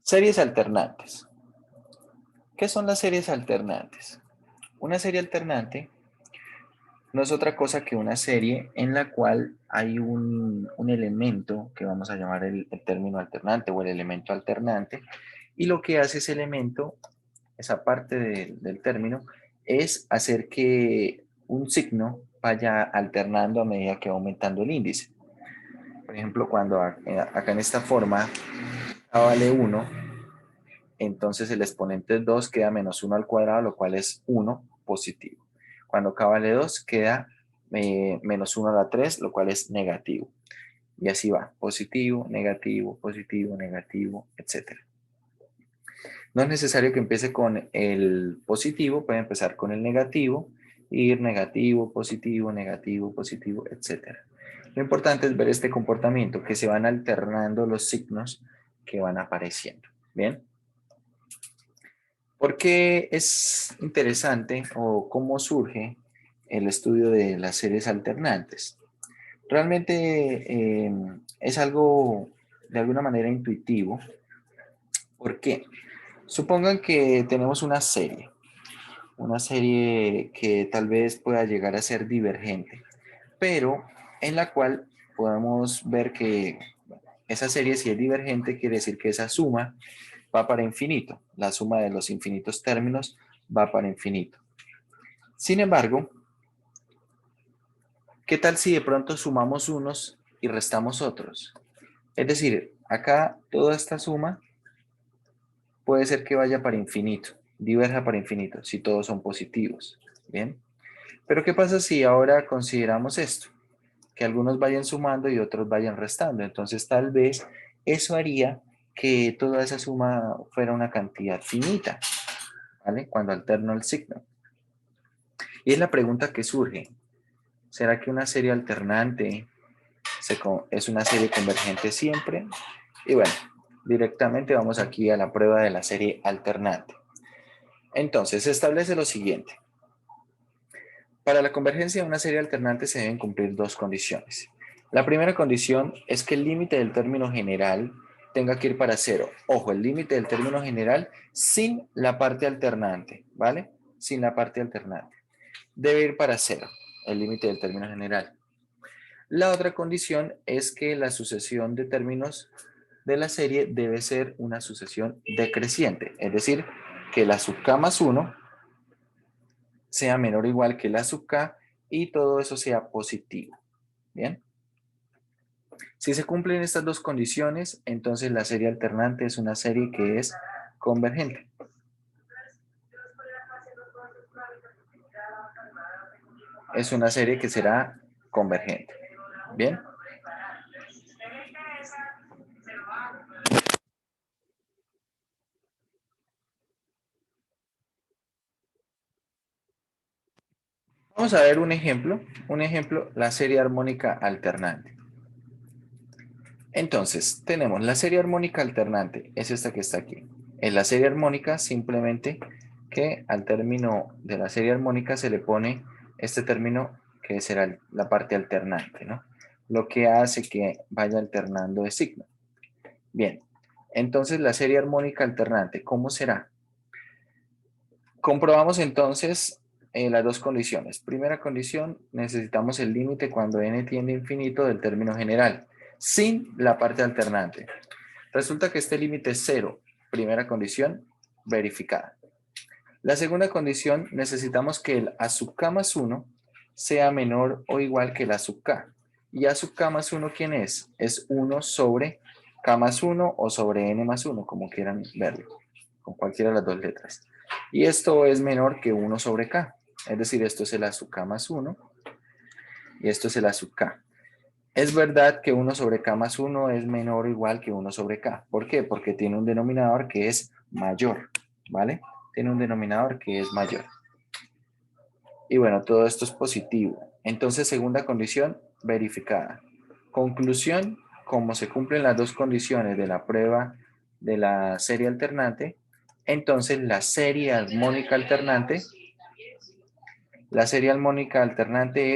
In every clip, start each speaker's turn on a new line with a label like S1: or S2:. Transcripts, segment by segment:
S1: Series alternantes. ¿Qué son las series alternantes? Una serie alternante no es otra cosa que una serie en la cual hay un elemento que vamos a llamar el término alternante o el elemento alternante, y lo que hace ese elemento, esa parte del término, es hacer que un signo vaya alternando a medida que va aumentando el índice. Por ejemplo, cuando acá en esta forma A vale 1, entonces el exponente 2 queda menos 1 al cuadrado, lo cual es 1 positivo. Cuando K vale 2, queda menos 1 a la 3, lo cual es negativo. Y así va, positivo, negativo, etc. No es necesario que empiece con el positivo, puede empezar con el negativo, ir negativo, positivo, etc. Lo importante es ver este comportamiento, que se van alternando los signos que van apareciendo. ¿Bien? ¿Por qué es interesante o cómo surge el estudio de las series alternantes? Realmente es algo de alguna manera intuitivo. ¿Por qué? Supongan que tenemos una serie que tal vez pueda llegar a ser divergente, pero en la cual podemos ver que esa serie, si es divergente, quiere decir que esa suma va para infinito. La suma de los infinitos términos va para infinito. Sin embargo, ¿qué tal si de pronto sumamos unos y restamos otros? Es decir, acá toda esta suma puede ser que vaya para infinito, diverja para infinito, si todos son positivos. ¿Bien? Pero ¿qué pasa si ahora consideramos esto? Que algunos vayan sumando y otros vayan restando. Entonces tal vez eso haría que toda esa suma fuera una cantidad finita, ¿vale? Cuando alterno el signo. Y es la pregunta que surge. ¿Será que una serie alternante es una serie convergente siempre? Y bueno, directamente vamos aquí a la prueba de la serie alternante. Entonces, se establece lo siguiente. Para la convergencia de una serie alternante se deben cumplir dos condiciones. La primera condición es que el límite del término general tenga que ir para cero. Ojo, el límite del término general sin la parte alternante, ¿vale? Sin la parte alternante. Debe ir para cero, el límite del término general. La otra condición es que la sucesión de términos de la serie debe ser una sucesión decreciente, es decir, que la sub k más 1 sea menor o igual que la sub k y todo eso sea positivo. ¿Bien? Si se cumplen estas dos condiciones, entonces la serie alternante es una serie que es convergente. Es una serie que será convergente. ¿Bien? Vamos a ver un ejemplo, la serie armónica alternante. Entonces, tenemos la serie armónica alternante, es esta que está aquí. En la serie armónica, simplemente que al término de la serie armónica se le pone este término que será la parte alternante, ¿no? Lo que hace que vaya alternando de signo. Bien, entonces la serie armónica alternante, ¿cómo será? Comprobamos entonces las dos condiciones. Primera condición, necesitamos el límite cuando n tiende a infinito del término general, sin la parte alternante. Resulta que este límite es 0. Primera condición, verificada. La segunda condición, necesitamos que el a sub k más 1 sea menor o igual que el a sub k. ¿Y a sub k más 1 quién es? Es 1 sobre k más 1 o sobre n más 1, como quieran verlo, con cualquiera de las dos letras. Y esto es menor que 1 sobre k. Es decir, esto es el a sub k más 1 y esto es el a sub k. Es verdad que 1 sobre k más 1 es menor o igual que 1 sobre k. ¿Por qué? Porque tiene un denominador que es mayor, ¿vale? Tiene un denominador que es mayor. Y bueno, todo esto es positivo. Entonces, segunda condición, verificada. Conclusión, como se cumplen las dos condiciones de la prueba de la serie alternante, entonces la serie armónica alternante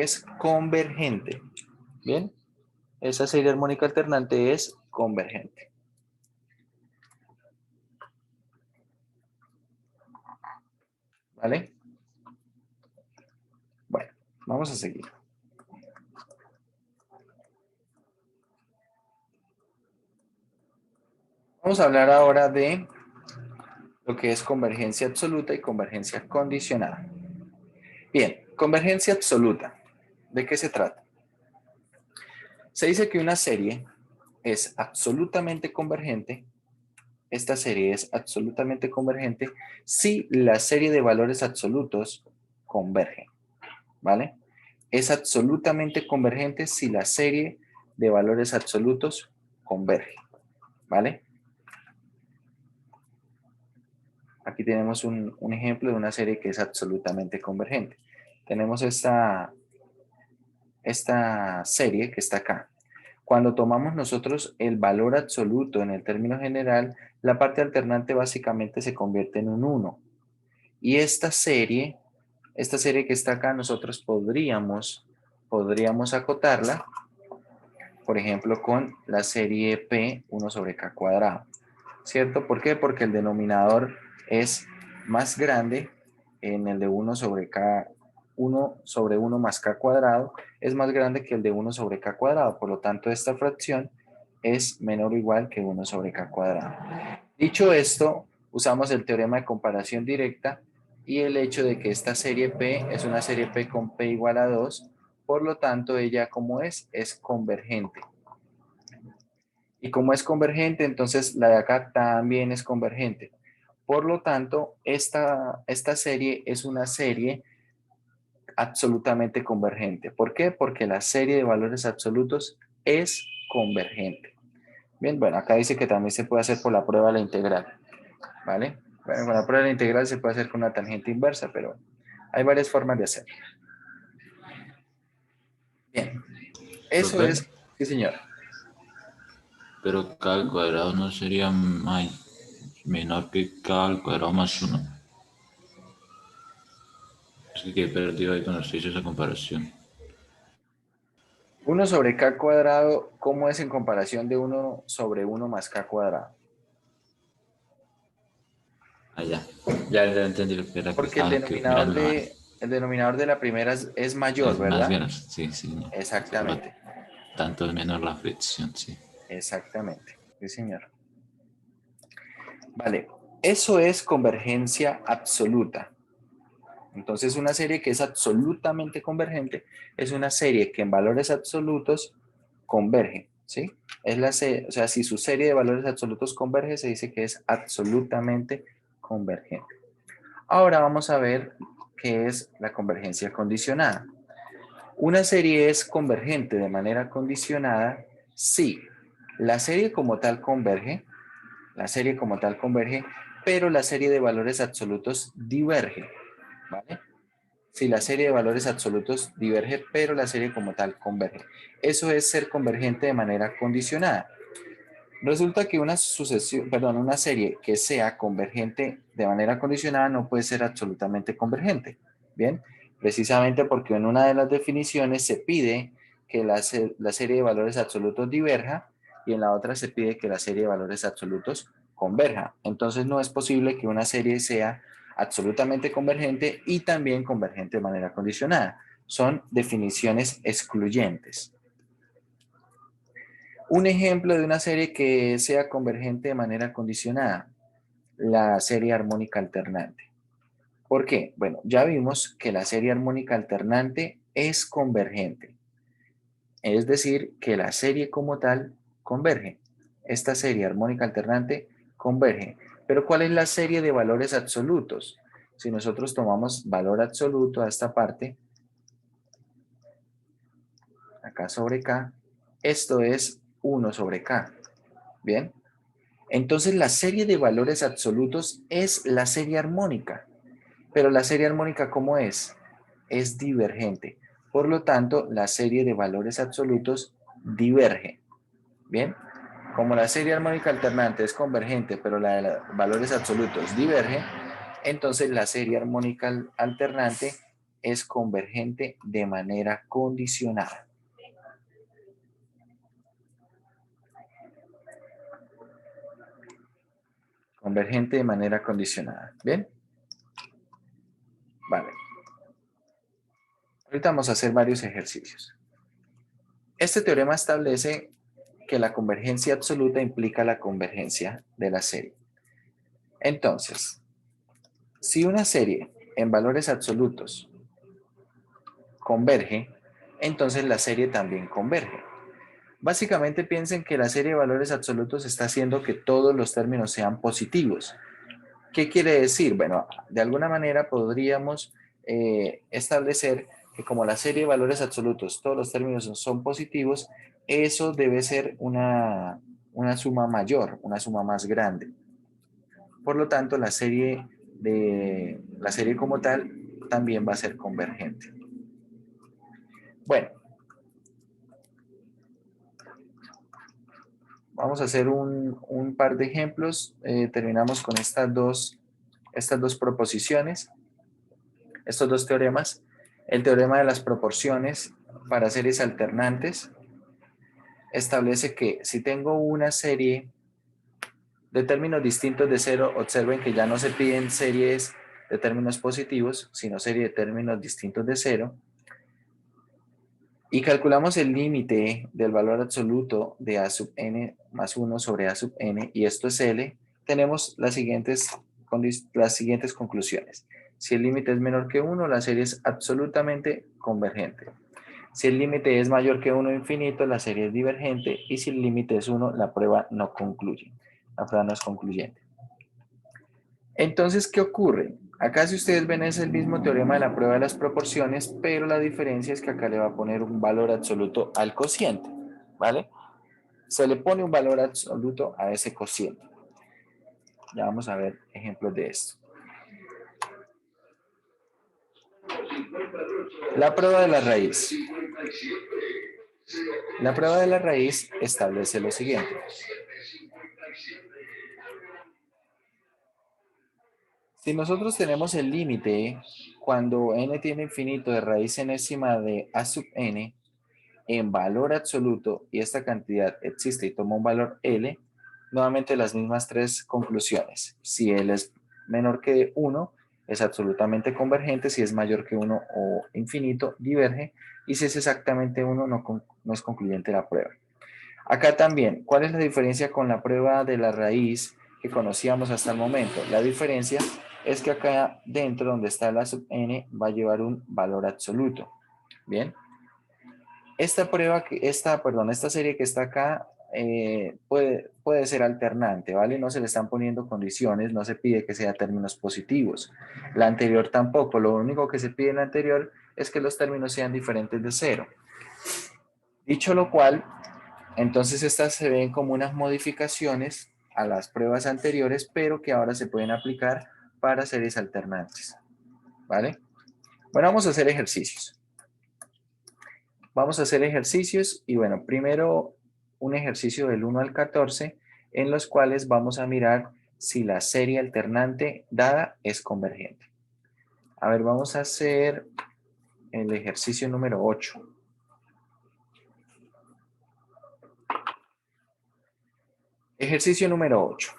S1: es convergente. ¿Bien? Esa serie armónica alternante es convergente. ¿Vale? Bueno, vamos a seguir. Vamos a hablar ahora de lo que es convergencia absoluta y convergencia condicionada. Bien, convergencia absoluta. ¿De qué se trata? Se dice que una serie es absolutamente convergente. Esta serie es absolutamente convergente si la serie de valores absolutos converge, ¿vale? Es absolutamente convergente si la serie de valores absolutos converge, ¿vale? Aquí tenemos un ejemplo de una serie que es absolutamente convergente. Tenemos esta serie que está acá. Cuando tomamos nosotros el valor absoluto en el término general, la parte alternante básicamente se convierte en un 1. Y esta serie que está acá, nosotros podríamos acotarla, por ejemplo, con la serie P 1 sobre K cuadrado. ¿Cierto? ¿Por qué? Porque el denominador es más grande en el de 1 sobre K, 1 sobre 1 más K cuadrado es más grande que el de 1 sobre K cuadrado. Por lo tanto, esta fracción es menor o igual que 1 sobre K cuadrado. Dicho esto, usamos el teorema de comparación directa y el hecho de que esta serie P es una serie P con P igual a 2, por lo tanto, ella como es convergente. Y como es convergente, entonces la de acá también es convergente. Por lo tanto, esta serie es una serie absolutamente convergente. ¿Por qué? Porque la serie de valores absolutos es convergente. Bien, bueno, acá dice que también se puede hacer por la prueba de la integral, ¿vale? Bueno, con la prueba de la integral se puede hacer con una tangente inversa, pero hay varias formas de hacerlo. Bien, eso
S2: Profe,
S1: es, sí señor.
S2: pero k al cuadrado no sería menor que k al cuadrado más 1. Es que quedé perdido ahí cuando se hizo esa comparación.
S1: 1 sobre k cuadrado, ¿cómo es en comparación de 1 sobre 1 más k cuadrado?
S2: Ah, ya. Ya entendí lo que era que
S1: Porque el
S2: estaba
S1: denominador
S2: mirando mal.
S1: de la primera es mayor,
S2: Es más
S1: ¿verdad?
S2: bien, sí, sí, no. Por lo
S1: Exactamente,
S2: tanto es menor la fricción, sí.
S1: exactamente. Sí, señor. Vale, eso es convergencia absoluta. Entonces, una serie que es absolutamente convergente es una serie que en valores absolutos converge, ¿sí? O sea, si su serie de valores absolutos converge, se dice que es absolutamente convergente. Ahora vamos a ver qué es la convergencia condicionada. Una serie es convergente de manera condicionada si la serie como tal converge, la serie como tal converge, pero la serie de valores absolutos diverge, ¿vale? Si la serie de valores absolutos diverge, pero la serie como tal converge. Eso es ser convergente de manera condicionada. Resulta que una serie que sea convergente de manera condicionada no puede ser absolutamente convergente. Bien, precisamente porque en una de las definiciones se pide que la serie de valores absolutos diverja y en la otra se pide que la serie de valores absolutos converja. Entonces no es posible que una serie sea absolutamente convergente y también convergente de manera condicionada. Son definiciones excluyentes. Un ejemplo de una serie que sea convergente de manera condicionada, la serie armónica alternante. ¿Por qué? Bueno, ya vimos que la serie armónica alternante es convergente, es decir, que la serie como tal converge. Esta serie armónica alternante converge. Pero ¿cuál es la serie de valores absolutos? Si nosotros tomamos valor absoluto a esta parte, acá sobre K, esto es 1 sobre K. Bien, entonces la serie de valores absolutos es la serie armónica, pero la serie armónica ¿cómo es? Es divergente. Por lo tanto, la serie de valores absolutos diverge. Bien, como la serie armónica alternante es convergente, pero la de valores absolutos diverge, entonces la serie armónica alternante es convergente de manera condicionada. Convergente de manera condicionada. Bien. Vale. Ahorita vamos a hacer varios ejercicios. Este teorema establece que la convergencia absoluta implica la convergencia de la serie. Entonces, si una serie en valores absolutos converge, entonces la serie también converge. Básicamente piensen que la serie de valores absolutos está haciendo que todos los términos sean positivos. ¿Qué quiere decir? Bueno, de alguna manera podríamos establecer que como la serie de valores absolutos, todos los términos son positivos, eso debe ser una suma mayor, una suma más grande. Por lo tanto, la serie como tal también va a ser convergente. Bueno, vamos a hacer un par de ejemplos. Terminamos con estas dos proposiciones, estos dos teoremas. El teorema de las proporciones para series alternantes establece que si tengo una serie de términos distintos de cero, observen que ya no se piden series de términos positivos, sino serie de términos distintos de cero, y calculamos el límite del valor absoluto de a sub n más 1 sobre a sub n, y esto es L, tenemos las siguientes conclusiones. Si el límite es menor que 1, la serie es absolutamente convergente. Si el límite es mayor que 1 infinito, la serie es divergente, y si el límite es 1, la prueba no concluye. La prueba no es concluyente. Entonces, ¿qué ocurre? Acá, si ustedes ven, es el mismo teorema de la prueba de las proporciones, pero la diferencia es que acá le va a poner un valor absoluto al cociente, ¿vale? Se le pone un valor absoluto a ese cociente. Ya vamos a ver ejemplos de esto. La prueba de la raíz. La prueba de la raíz establece lo siguiente. Si nosotros tenemos el límite cuando n tiende a infinito de raíz enésima de a sub n en valor absoluto y esta cantidad existe y toma un valor L, nuevamente las mismas tres conclusiones. Si L es menor que 1, es absolutamente convergente. Si es mayor que 1 o infinito, diverge. Y si es exactamente 1, no es concluyente la prueba. Acá también, ¿cuál es la diferencia con la prueba de la raíz que conocíamos hasta el momento? La diferencia es que acá dentro, donde está la sub n, va a llevar un valor absoluto. Bien. Esta serie que está acá puede ser alternante, ¿vale? No se le están poniendo condiciones, no se pide que sea términos positivos. La anterior tampoco, lo único que se pide en la anterior es que los términos sean diferentes de cero. Dicho lo cual, entonces estas se ven como unas modificaciones a las pruebas anteriores, pero que ahora se pueden aplicar para series alternantes, ¿vale? Bueno, vamos a hacer ejercicios. Vamos a hacer ejercicios y bueno, primero un ejercicio del 1 al 14 en los cuales vamos a mirar si la serie alternante dada es convergente. A ver, vamos a hacer el ejercicio número 8. Ejercicio número 8.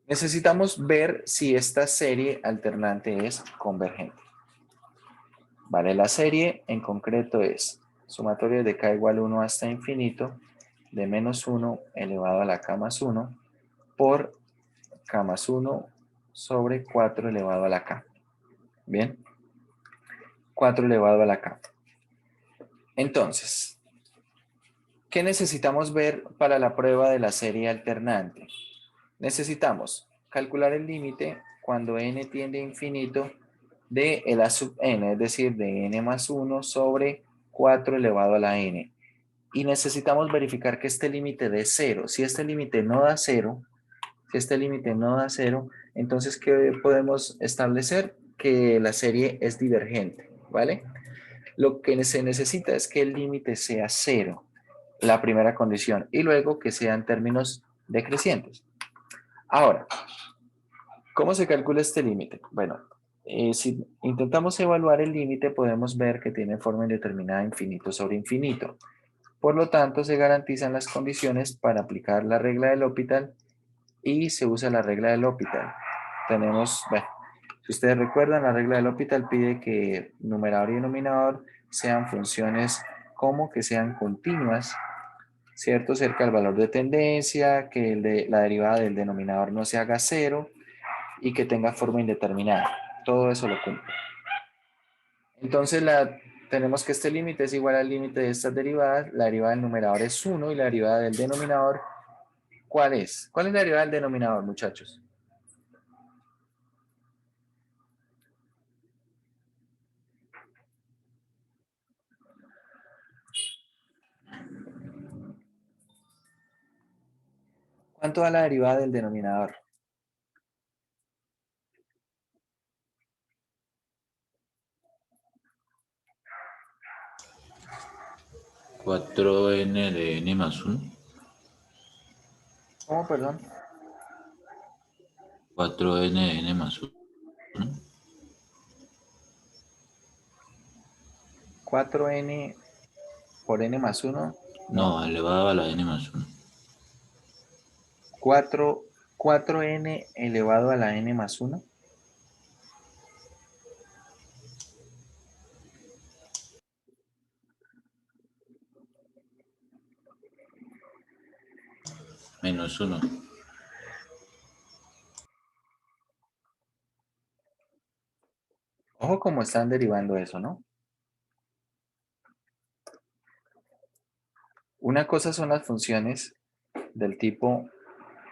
S1: Necesitamos ver si esta serie alternante es convergente. Vale, la serie en concreto es sumatorio de k igual 1 hasta infinito de menos 1 elevado a la k más 1 por k más 1 sobre 4 elevado a la k. Bien, 4 elevado a la k. Entonces, ¿qué necesitamos ver para la prueba de la serie alternante? Necesitamos calcular el límite cuando n tiende a infinito de el a sub n, es decir, de n más 1 sobre 4 elevado a la n. Y necesitamos verificar que este límite dé 0. Si este límite no da 0, entonces, ¿qué podemos establecer? Que la serie es divergente, ¿vale? Lo que se necesita es que el límite sea 0, la primera condición, y luego que sean términos decrecientes. Ahora, ¿cómo se calcula este límite? Bueno, si intentamos evaluar el límite, podemos ver que tiene forma indeterminada infinito sobre infinito. Por lo tanto, se garantizan las condiciones para aplicar la regla del L'Hopital y se usa la regla del L'Hopital. tenemos, bueno, si ustedes recuerdan, la regla del L'Hopital pide que numerador y denominador sean funciones como que sean continuas, ¿cierto? Cerca del valor de tendencia, que la derivada del denominador no se haga cero y que tenga forma indeterminada. Todo eso lo cumple. Entonces tenemos que este límite es igual al límite de estas derivadas. La derivada del numerador es 1 y la derivada del denominador, ¿cuál es? ¿Cuál es la derivada del denominador, muchachos? ¿Cuánto da la derivada del denominador?
S2: Cuatro n de n más 1.
S1: ¿Cómo, perdón?
S2: 4n de n más 1.
S1: 4n por n más 1, no.
S2: No, elevado a la n más 1.
S1: 4n elevado a la n más 1.
S2: Menos 1.
S1: Ojo cómo están derivando eso, ¿no? Una cosa son las funciones del tipo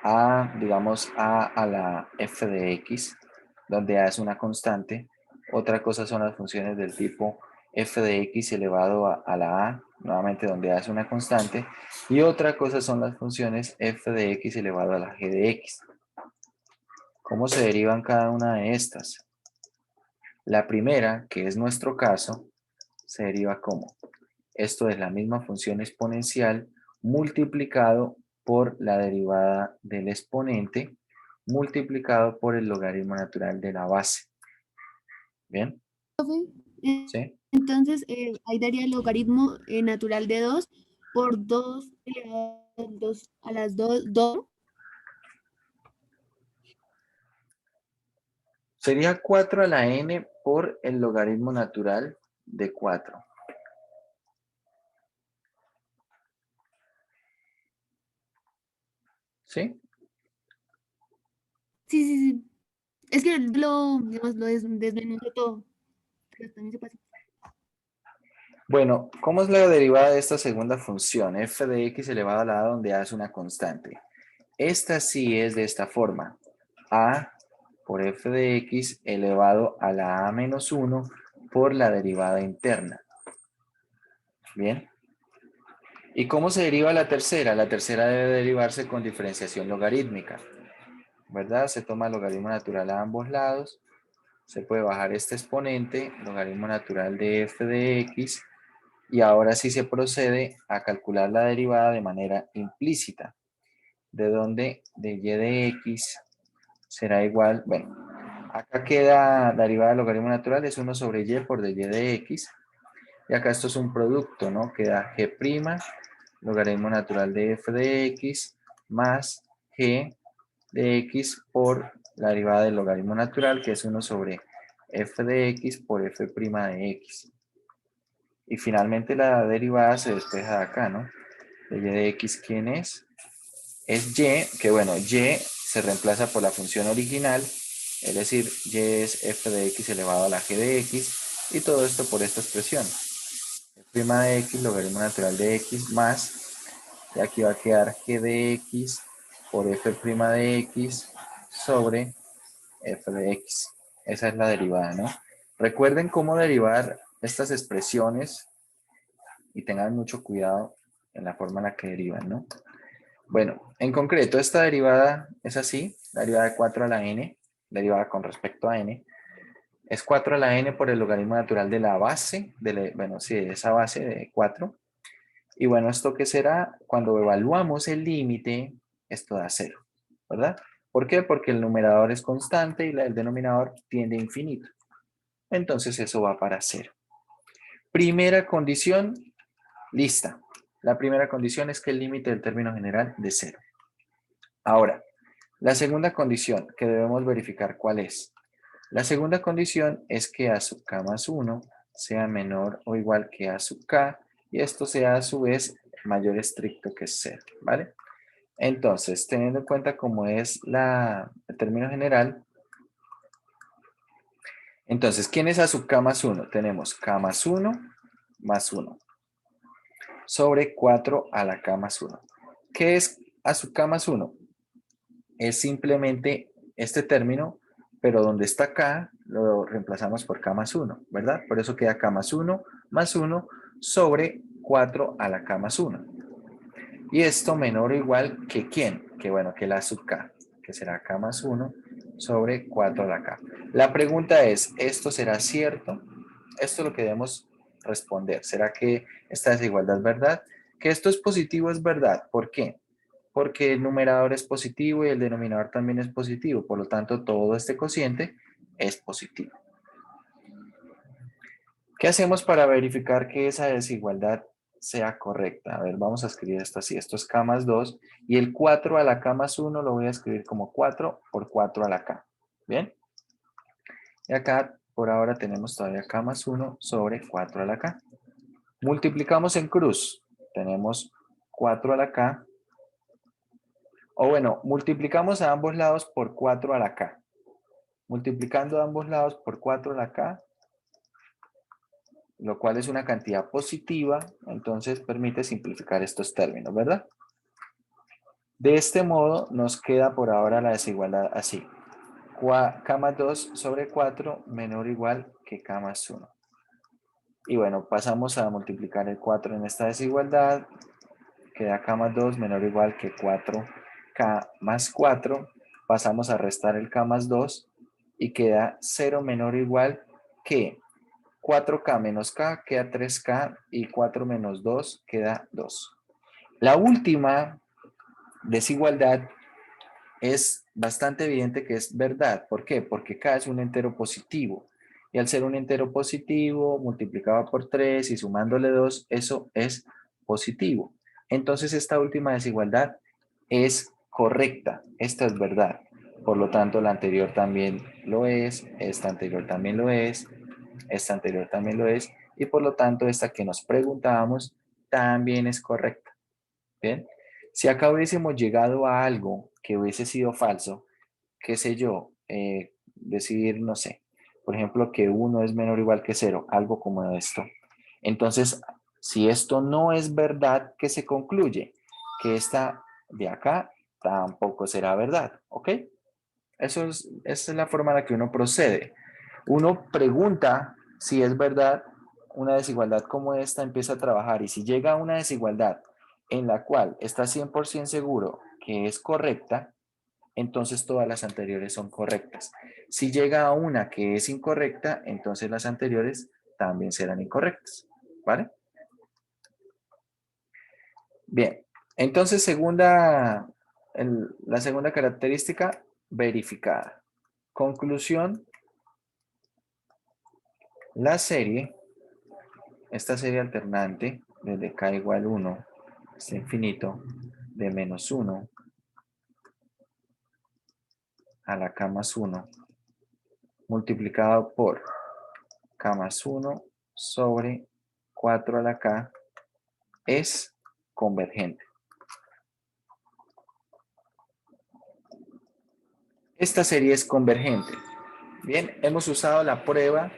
S1: a, digamos, a la f de x, donde a es una constante. Otra cosa son las funciones del tipo f de x elevado a la a, nuevamente donde a es una constante. Y otra cosa son las funciones f de x elevado a la g de x. ¿Cómo se derivan cada una de estas? La primera, que es nuestro caso, se deriva como: esto es la misma función exponencial multiplicado por la derivada del exponente multiplicado por el logaritmo natural de la base. ¿Bien?
S3: Eh,
S1: ¿Sí?
S3: Entonces, ahí daría el logaritmo natural de 2 por 2 elevado a 2 a las 2.
S1: Sería 4 a la n por el logaritmo natural de 4. ¿Sí?
S3: Sí, sí, sí. Es que digamos, desmenuzo todo. Pero también se pasa.
S1: Bueno, ¿cómo es la derivada de esta segunda función? F de x elevado a la a donde a es una constante. Esta sí es de esta forma: a por f de x elevado a la a menos 1 por la derivada interna. ¿Bien? ¿Y cómo se deriva la tercera? La tercera debe derivarse con diferenciación logarítmica, ¿verdad? Se toma el logaritmo natural a ambos lados, se puede bajar este exponente, logaritmo natural de f de x, y ahora sí se procede a calcular la derivada de manera implícita, de donde de y de x será igual, bueno, acá queda la derivada del logaritmo natural, es 1 sobre y por de y de x, y acá esto es un producto, ¿no? Queda g', logaritmo natural de f de x, más g de x por la derivada del logaritmo natural, que es 1 sobre f de x por f' de x. Y finalmente la derivada se despeja de acá, ¿no? De y de x, ¿quién es? Es y, que bueno, y se reemplaza por la función original, es decir, y es f de x elevado a la g de x, y todo esto por esta expresión. F' de x, logaritmo natural de x, más, y aquí va a quedar g de x por f' de x sobre f de x. Esa es la derivada, ¿no? Recuerden cómo derivar estas expresiones y tengan mucho cuidado en la forma en la que derivan, ¿no? Bueno, en concreto, esta derivada es así, la derivada de 4 a la n, derivada con respecto a n, es 4 a la n por el logaritmo natural de la base, bueno, sí, de esa base de 4. Y bueno, ¿esto qué será? Cuando evaluamos el límite, esto da 0, ¿verdad? ¿Por qué? Porque el numerador es constante y el denominador tiende a infinito. Entonces eso va para 0. Primera condición, lista. La primera condición es que el límite del término general de 0. Ahora, La segunda condición que debemos verificar, ¿cuál es? La segunda condición es que A sub k más 1 sea menor o igual que A sub k y esto sea a su vez mayor estricto que 0, ¿vale? Entonces, teniendo en cuenta cómo es el término general, entonces, ¿quién es A sub k más 1? Tenemos k más 1 sobre 4 a la k más 1. ¿Qué es A sub k más 1? Es simplemente este término, pero donde está k lo reemplazamos por k más 1, ¿verdad? Por eso queda k más 1 sobre 4 a la k más 1. Y esto menor o igual que ¿quién? Que bueno, que la sub k, que será k más 1 sobre 4 a la k. La pregunta es, ¿esto será cierto? Esto es lo que debemos responder. ¿Será que esta desigualdad es verdad? Que esto es positivo es verdad. ¿Por qué? Porque el numerador es positivo y el denominador también es positivo. Por lo tanto, todo este cociente es positivo. ¿Qué hacemos para verificar que esa desigualdad sea correcta? A ver, vamos a escribir esto así. Esto es k más 2 y el 4 a la k más 1 lo voy a escribir como 4 por 4 a la k. ¿Bien? Y acá por ahora tenemos todavía k más 1 sobre 4 a la k. Multiplicamos en cruz. Tenemos 4 a la k. O bueno, multiplicamos a ambos lados por 4 a la k. Multiplicando a ambos lados por 4 a la k, lo cual es una cantidad positiva, entonces permite simplificar estos términos, ¿verdad? De este modo nos queda por ahora la desigualdad así. K más 2 sobre 4 menor o igual que k más 1. Y bueno, pasamos a multiplicar el 4 en esta desigualdad. Queda k más 2 menor o igual que 4k más 4. Pasamos a restar el k más 2 y queda 0 menor o igual que 4k menos k queda 3k y 4 menos 2 queda 2. La última desigualdad es bastante evidente que es verdad. ¿Por qué? Porque k es un entero positivo. Y al ser un entero positivo, multiplicado por 3 y sumándole 2, eso es positivo. Entonces esta última desigualdad es correcta. Esta es verdad. Por lo tanto, la anterior también lo es, esta anterior también lo es, esta anterior también lo es, y por lo tanto esta que nos preguntábamos también es correcta. ¿Bien? Si acá hubiésemos llegado a algo que hubiese sido falso, qué sé yo, decir, no sé, por ejemplo, que 1 es menor o igual que 0, algo como esto. Entonces, si esto no es verdad, ¿qué se concluye? Que esta de acá tampoco será verdad, ¿ok? Esa es la forma en la que uno procede. Uno pregunta si es verdad una desigualdad como esta, empieza a trabajar y si llega a una desigualdad en la cual está 100% seguro que es correcta, entonces todas las anteriores son correctas. Si llega a una que es incorrecta, entonces las anteriores también serán incorrectas, ¿vale? Bien, entonces la segunda característica, verificada. Conclusión, la serie, esta serie alternante, desde k igual 1 hasta infinito, de menos 1 a la k más 1, multiplicado por k más 1 sobre 4 a la k, es convergente. Esta serie es convergente. Bien, hemos usado la prueba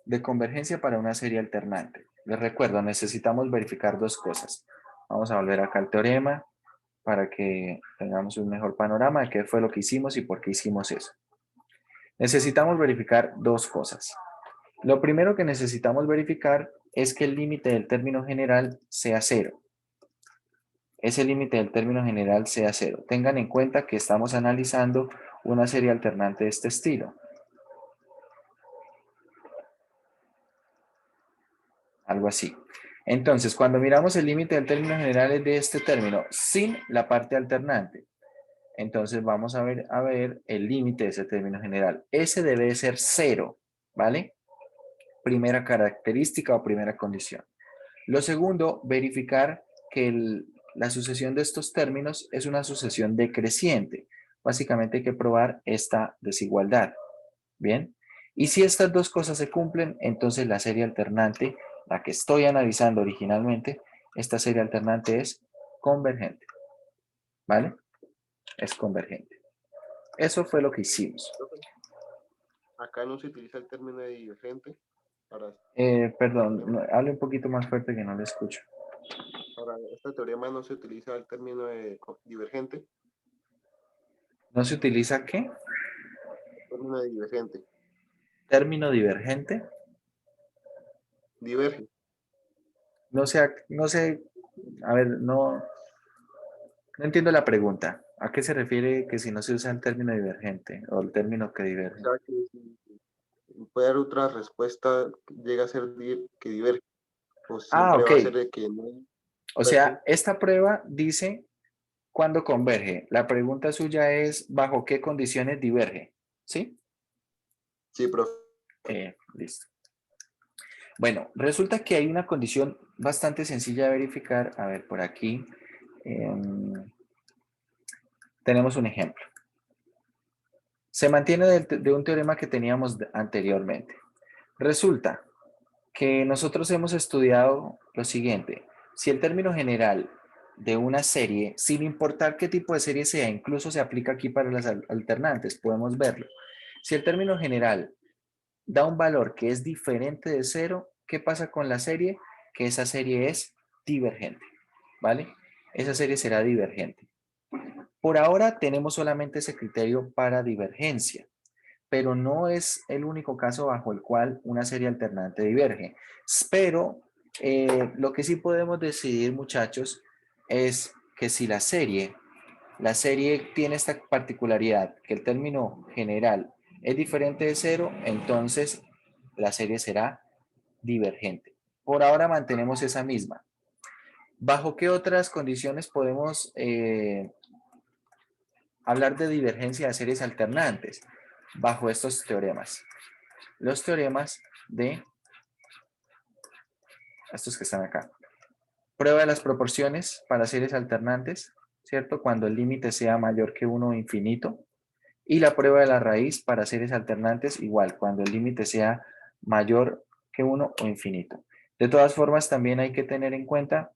S1: de convergencia para una serie alternante. Les recuerdo, necesitamos verificar dos cosas. Vamos a volver acá al teorema para que tengamos un mejor panorama de qué fue lo que hicimos y por qué hicimos eso. Necesitamos verificar dos cosas. Lo primero que necesitamos verificar es que el límite del término general sea 0. Ese límite del término general sea 0. Tengan en cuenta que estamos analizando una serie alternante de este estilo. Algo así. Entonces, cuando miramos el límite del término general es de este término, sin la parte alternante. Entonces vamos a ver el límite de ese término general. Ese debe de ser 0, ¿vale? Primera característica o primera condición. Lo segundo, verificar que la sucesión de estos términos es una sucesión decreciente. Básicamente hay que probar esta desigualdad. Bien. Y si estas dos cosas se cumplen, entonces la serie alternante, la que estoy analizando originalmente, esta serie alternante es convergente. ¿Vale? Es convergente. Eso fue lo que hicimos.
S4: Acá no se utiliza el término de divergente para,
S1: Perdón, hable un poquito más fuerte que no le escucho.
S4: para este teorema no se utiliza el término de divergente.
S1: ¿No se utiliza qué?
S4: Término de divergente.
S1: Término divergente.
S4: Diverge.
S1: No sé, a ver, no entiendo la pregunta. ¿A qué se refiere que si no se usa el término divergente o el término que
S4: O
S1: diverge?
S4: sea que si puede dar otra respuesta, llega a ser que diverge. O siempre
S1: Ok.
S4: va a ser de que no.
S1: O sea, esta prueba dice cuándo converge. La pregunta suya es ¿bajo qué condiciones diverge? ¿Sí?
S4: Sí, profe.
S1: Listo. Bueno, resulta que hay una condición bastante sencilla de verificar. A ver, por aquí tenemos un ejemplo. Se mantiene de un teorema que teníamos anteriormente. Resulta que nosotros hemos estudiado lo siguiente. Si el término general de una serie, sin importar qué tipo de serie sea, incluso se aplica aquí para las alternantes, podemos verlo. Si el término general da un valor que es diferente de cero, ¿qué pasa con la serie? Que esa serie es divergente, ¿vale? Esa serie será divergente. Por ahora tenemos solamente ese criterio para divergencia, pero no es el único caso bajo el cual una serie alternante diverge. Pero lo que sí podemos decidir, muchachos, es que si la serie tiene esta particularidad, que el término general es diferente de cero, entonces la serie será divergente. Por ahora mantenemos esa misma. ¿Bajo qué otras condiciones podemos hablar de divergencia de series alternantes? Bajo estos teoremas. Los teoremas de estos que están acá. Prueba de las proporciones para series alternantes, ¿cierto? Cuando el límite sea mayor que 1 infinito. Y la prueba de la raíz para series alternantes, igual, cuando el límite sea mayor que 1 o infinito. De todas formas, también hay que tener en cuenta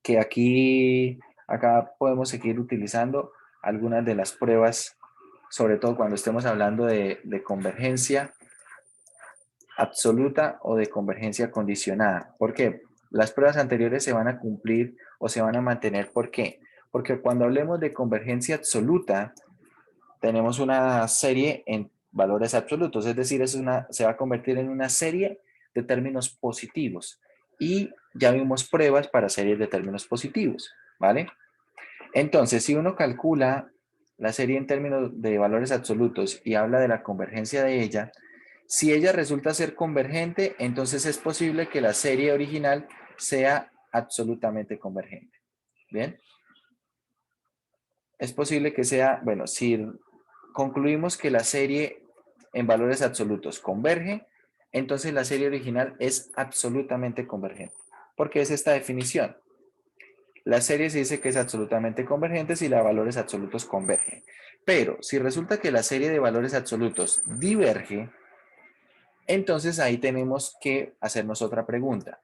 S1: que acá podemos seguir utilizando algunas de las pruebas, sobre todo cuando estemos hablando de convergencia absoluta o de convergencia condicionada. ¿Por qué? Las pruebas anteriores se van a cumplir o se van a mantener. ¿Por qué? Porque cuando hablemos de convergencia absoluta, tenemos una serie en valores absolutos, es decir, se va a convertir en una serie de términos positivos. Y ya vimos pruebas para series de términos positivos, ¿vale? Entonces, si uno calcula la serie en términos de valores absolutos y habla de la convergencia de ella, si ella resulta ser convergente, entonces es posible que la serie original sea absolutamente convergente. ¿Bien? Es posible que sea, bueno, si concluimos que la serie en valores absolutos converge, entonces la serie original es absolutamente convergente. Porque es esta definición. La serie se dice que es absolutamente convergente si la de valores absolutos convergen. Pero si resulta que la serie de valores absolutos diverge, entonces ahí tenemos que hacernos otra pregunta.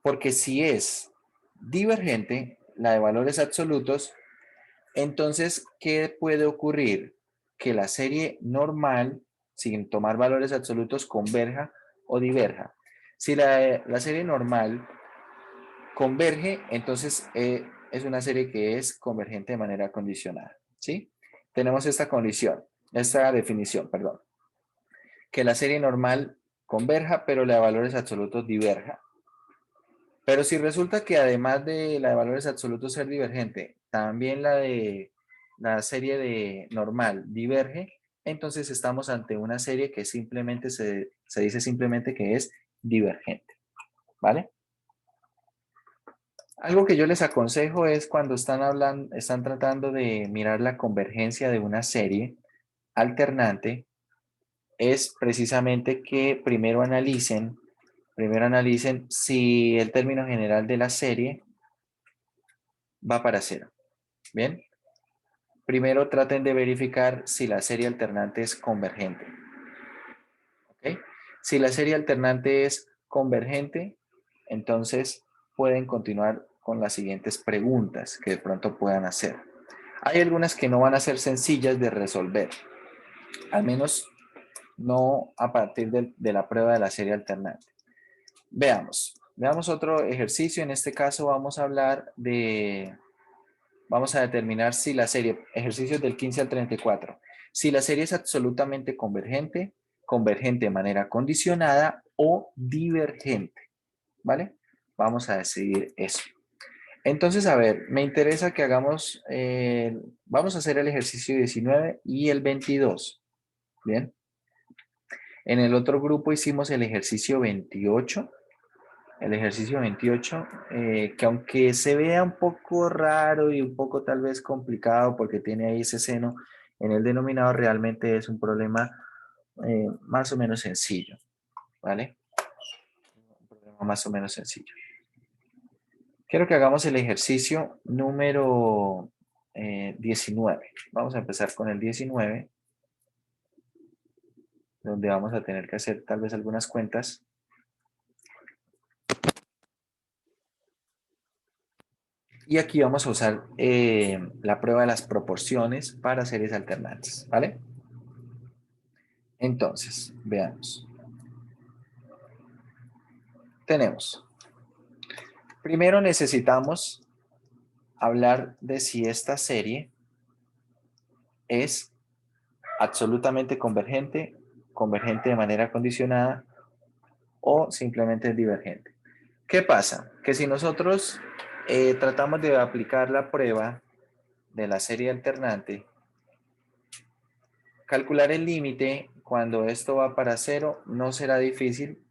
S1: Porque si es divergente, la de valores absolutos, entonces, ¿qué puede ocurrir? Que la serie normal, sin tomar valores absolutos, converja o diverja. Si la serie normal converge, entonces es una serie que es convergente de manera condicionada, ¿sí? Tenemos esta condición, esta definición, perdón. Que la serie normal converja, pero la de valores absolutos diverja. Pero si resulta que además de la de valores absolutos ser divergente, también la de la serie de normal diverge, entonces estamos ante una serie que simplemente se dice simplemente que es divergente, ¿vale? Algo que yo les aconsejo es cuando están tratando de mirar la convergencia de una serie alternante, es precisamente que primero analicen si el término general de la serie va para 0. ¿Bien? Primero traten de verificar si la serie alternante es convergente. ¿Ok? Si la serie alternante es convergente, entonces pueden continuar con las siguientes preguntas que de pronto puedan hacer. Hay algunas que no van a ser sencillas de resolver, al menos no a partir de la prueba de la serie alternante. Veamos otro ejercicio. En este caso vamos a hablar de, vamos a determinar si la serie, ejercicios del 15 al 34, si la serie es absolutamente convergente, convergente de manera condicionada o divergente, ¿vale? Vamos a decidir eso. Entonces, a ver, me interesa que hagamos, vamos a hacer el ejercicio 19 y el 22, ¿bien? En el otro grupo hicimos el ejercicio 28, que aunque se vea un poco raro y un poco tal vez complicado porque tiene ahí ese seno en el denominador, realmente es un problema más o menos sencillo, ¿vale? Un problema más o menos sencillo. Quiero que hagamos el ejercicio número 19. Vamos a empezar con el 19, donde vamos a tener que hacer tal vez algunas cuentas. Y aquí vamos a usar la prueba de las proporciones para series alternantes, ¿vale? Entonces, veamos. Tenemos, primero necesitamos hablar de si esta serie es absolutamente convergente, convergente de manera condicionada o simplemente es divergente. ¿Qué pasa? Que si nosotros tratamos de aplicar la prueba de la serie alternante, calcular el límite cuando esto va para 0 no será difícil.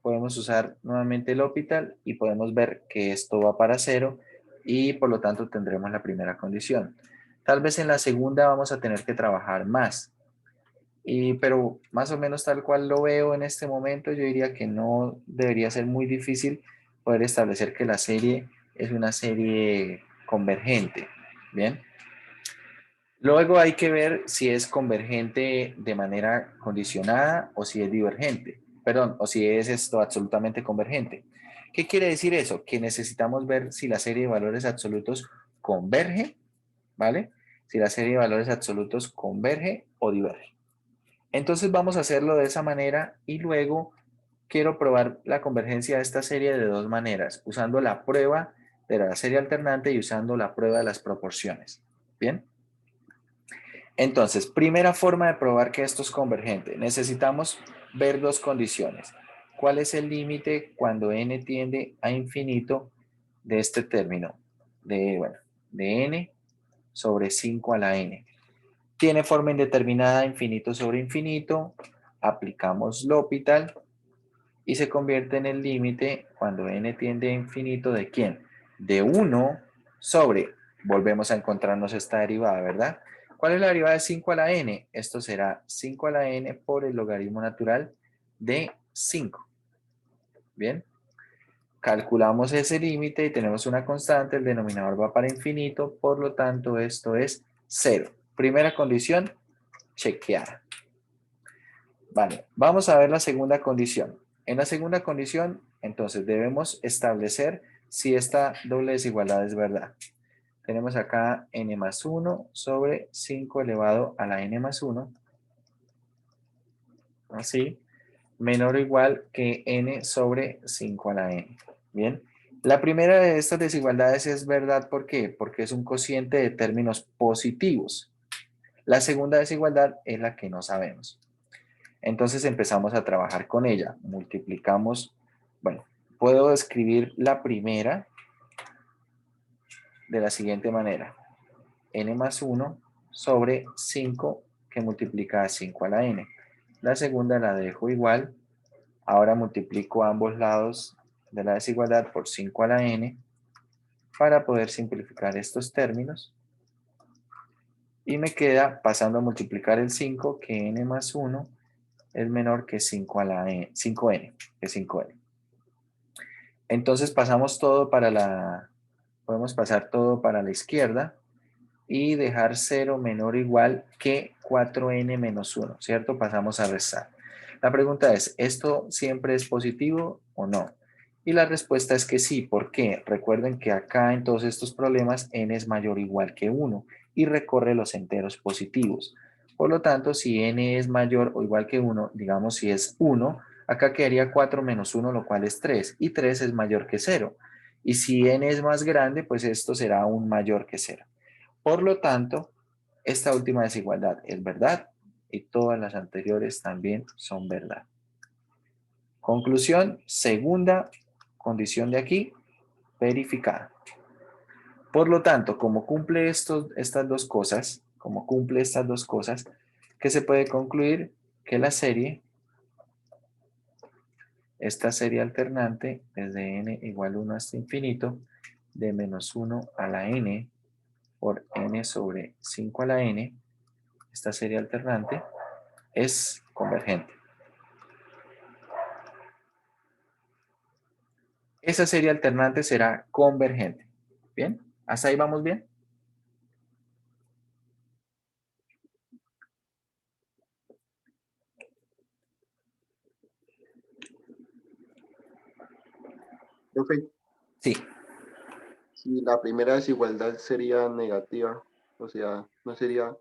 S1: Podemos usar nuevamente el L'Hopital y podemos ver que esto va para 0 y por lo tanto tendremos la primera condición. Tal vez en la segunda vamos a tener que trabajar más, pero más o menos tal cual lo veo en este momento, yo diría que no debería ser muy difícil poder establecer que la serie es una serie convergente. Bien. Luego hay que ver si es convergente de manera condicionada o si es divergente. Perdón, o si es esto absolutamente convergente. ¿Qué quiere decir eso? Que necesitamos ver si la serie de valores absolutos converge, ¿vale? Si la serie de valores absolutos converge o diverge. Entonces vamos a hacerlo de esa manera y luego quiero probar la convergencia de esta serie de dos maneras, usando la prueba de la serie alternante y usando la prueba de las proporciones. ¿Bien? Entonces, primera forma de probar que esto es convergente. Necesitamos ver dos condiciones. ¿Cuál es el límite cuando n tiende a infinito de este término? De n sobre 5 a la n. Tiene forma indeterminada, infinito sobre infinito. Aplicamos L'Hopital y se convierte en el límite cuando n tiende a infinito ¿de quién? De 1 sobre, volvemos a encontrarnos esta derivada, ¿verdad? ¿Cuál es la derivada de 5 a la n? Esto será 5 a la n por el logaritmo natural de 5. Bien. Calculamos ese límite y tenemos una constante, el denominador va para infinito, por lo tanto esto es 0. Primera condición, chequeada. Vale, vamos a ver la segunda condición. En la segunda condición, entonces debemos establecer si esta doble desigualdad es verdad. Tenemos acá n más 1 sobre 5 elevado a la n más 1. Así, menor o igual que n sobre 5 a la n. Bien. La primera de estas desigualdades es verdad, ¿por qué? Porque es un cociente de términos positivos. La segunda desigualdad es la que no sabemos. Entonces empezamos a trabajar con ella. Multiplicamos, bueno, puedo escribir la primera de la siguiente manera. N más 1 sobre 5 que multiplica a 5 a la n. La segunda la dejo igual. Ahora multiplico ambos lados de la desigualdad por 5 a la n para poder simplificar estos términos. Y me queda, pasando a multiplicar el 5, que n más 1 es menor que 5 a la n, 5n, que 5n. Entonces pasamos todo para podemos pasar todo para la izquierda y dejar 0 menor o igual que 4n menos 1, ¿cierto? Pasamos a restar. La pregunta es, ¿esto siempre es positivo o no? Y la respuesta es que sí. ¿Por qué? Recuerden que acá en todos estos problemas n es mayor o igual que 1 y recorre los enteros positivos. Por lo tanto, si n es mayor o igual que 1, digamos si es 1, acá quedaría 4 menos 1, lo cual es 3, y 3 es mayor que 0. Y si n es más grande, pues esto será aún mayor que 0. Por lo tanto, esta última desigualdad es verdad y todas las anteriores también son verdad. Conclusión, segunda condición de aquí, verificada. Por lo tanto, como cumple estas dos cosas, ¿qué se puede concluir? Que la serie, esta serie alternante, desde n igual a 1 hasta infinito, de menos 1 a la n por n sobre 5 a la n, esta serie alternante, es convergente. Esa serie alternante será convergente. ¿Bien? ¿Hasta ahí vamos bien?
S4: Profe,
S1: Sí.
S4: si la primera desigualdad sería negativa, o sea,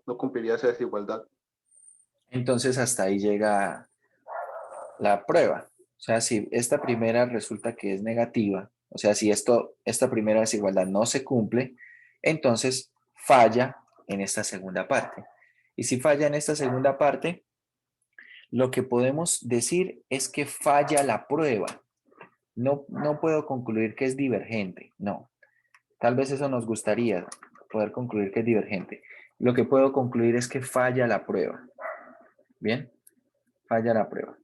S4: no cumpliría esa desigualdad.
S1: Entonces hasta ahí llega la prueba. O sea, si esta primera resulta que es negativa, o sea, si esta primera desigualdad no se cumple, entonces falla en esta segunda parte. Y si falla en esta segunda parte, lo que podemos decir es que falla la prueba. No puedo concluir que es divergente, no. Tal vez eso nos gustaría, poder concluir que es divergente. Lo que puedo concluir es que falla la prueba. ¿Bien? Falla la prueba.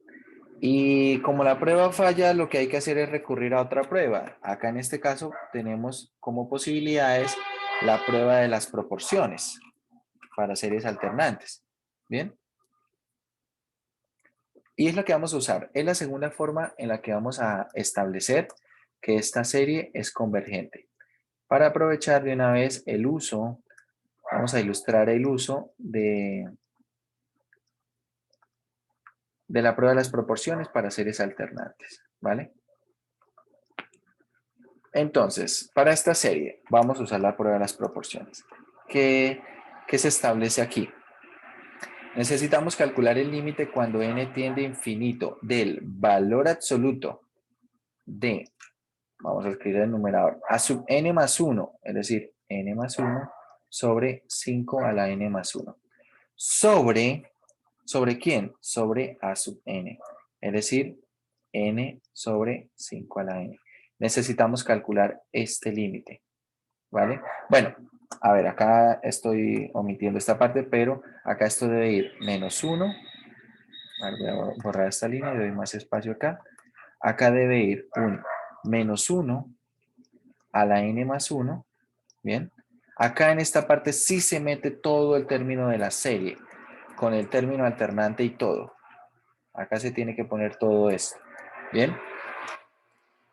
S1: Y como la prueba falla, lo que hay que hacer es recurrir a otra prueba. Acá en este caso tenemos como posibilidades la prueba de las proporciones para series alternantes. ¿Bien? Y es la que vamos a usar. Es la segunda forma en la que vamos a establecer que esta serie es convergente. Para aprovechar de una vez el uso, vamos a ilustrar el uso de la prueba de las proporciones para series alternantes, ¿vale? Entonces, para esta serie vamos a usar la prueba de las proporciones. ¿Qué se establece aquí? Necesitamos calcular el límite cuando n tiende a infinito del valor absoluto de, vamos a escribir el numerador, a sub n más 1, es decir, n más 1 sobre 5 a la n más 1. ¿Sobre quién? Sobre a sub n, es decir, n sobre 5 a la n. Necesitamos calcular este límite, ¿vale? Bueno, a ver, acá estoy omitiendo esta parte, pero acá esto debe ir menos 1. A ver, voy a borrar esta línea y doy más espacio acá. Acá debe ir un menos 1 a la n más 1, ¿bien? Acá en esta parte sí se mete todo el término de la serie, con el término alternante y todo. Acá se tiene que poner todo esto, ¿bien?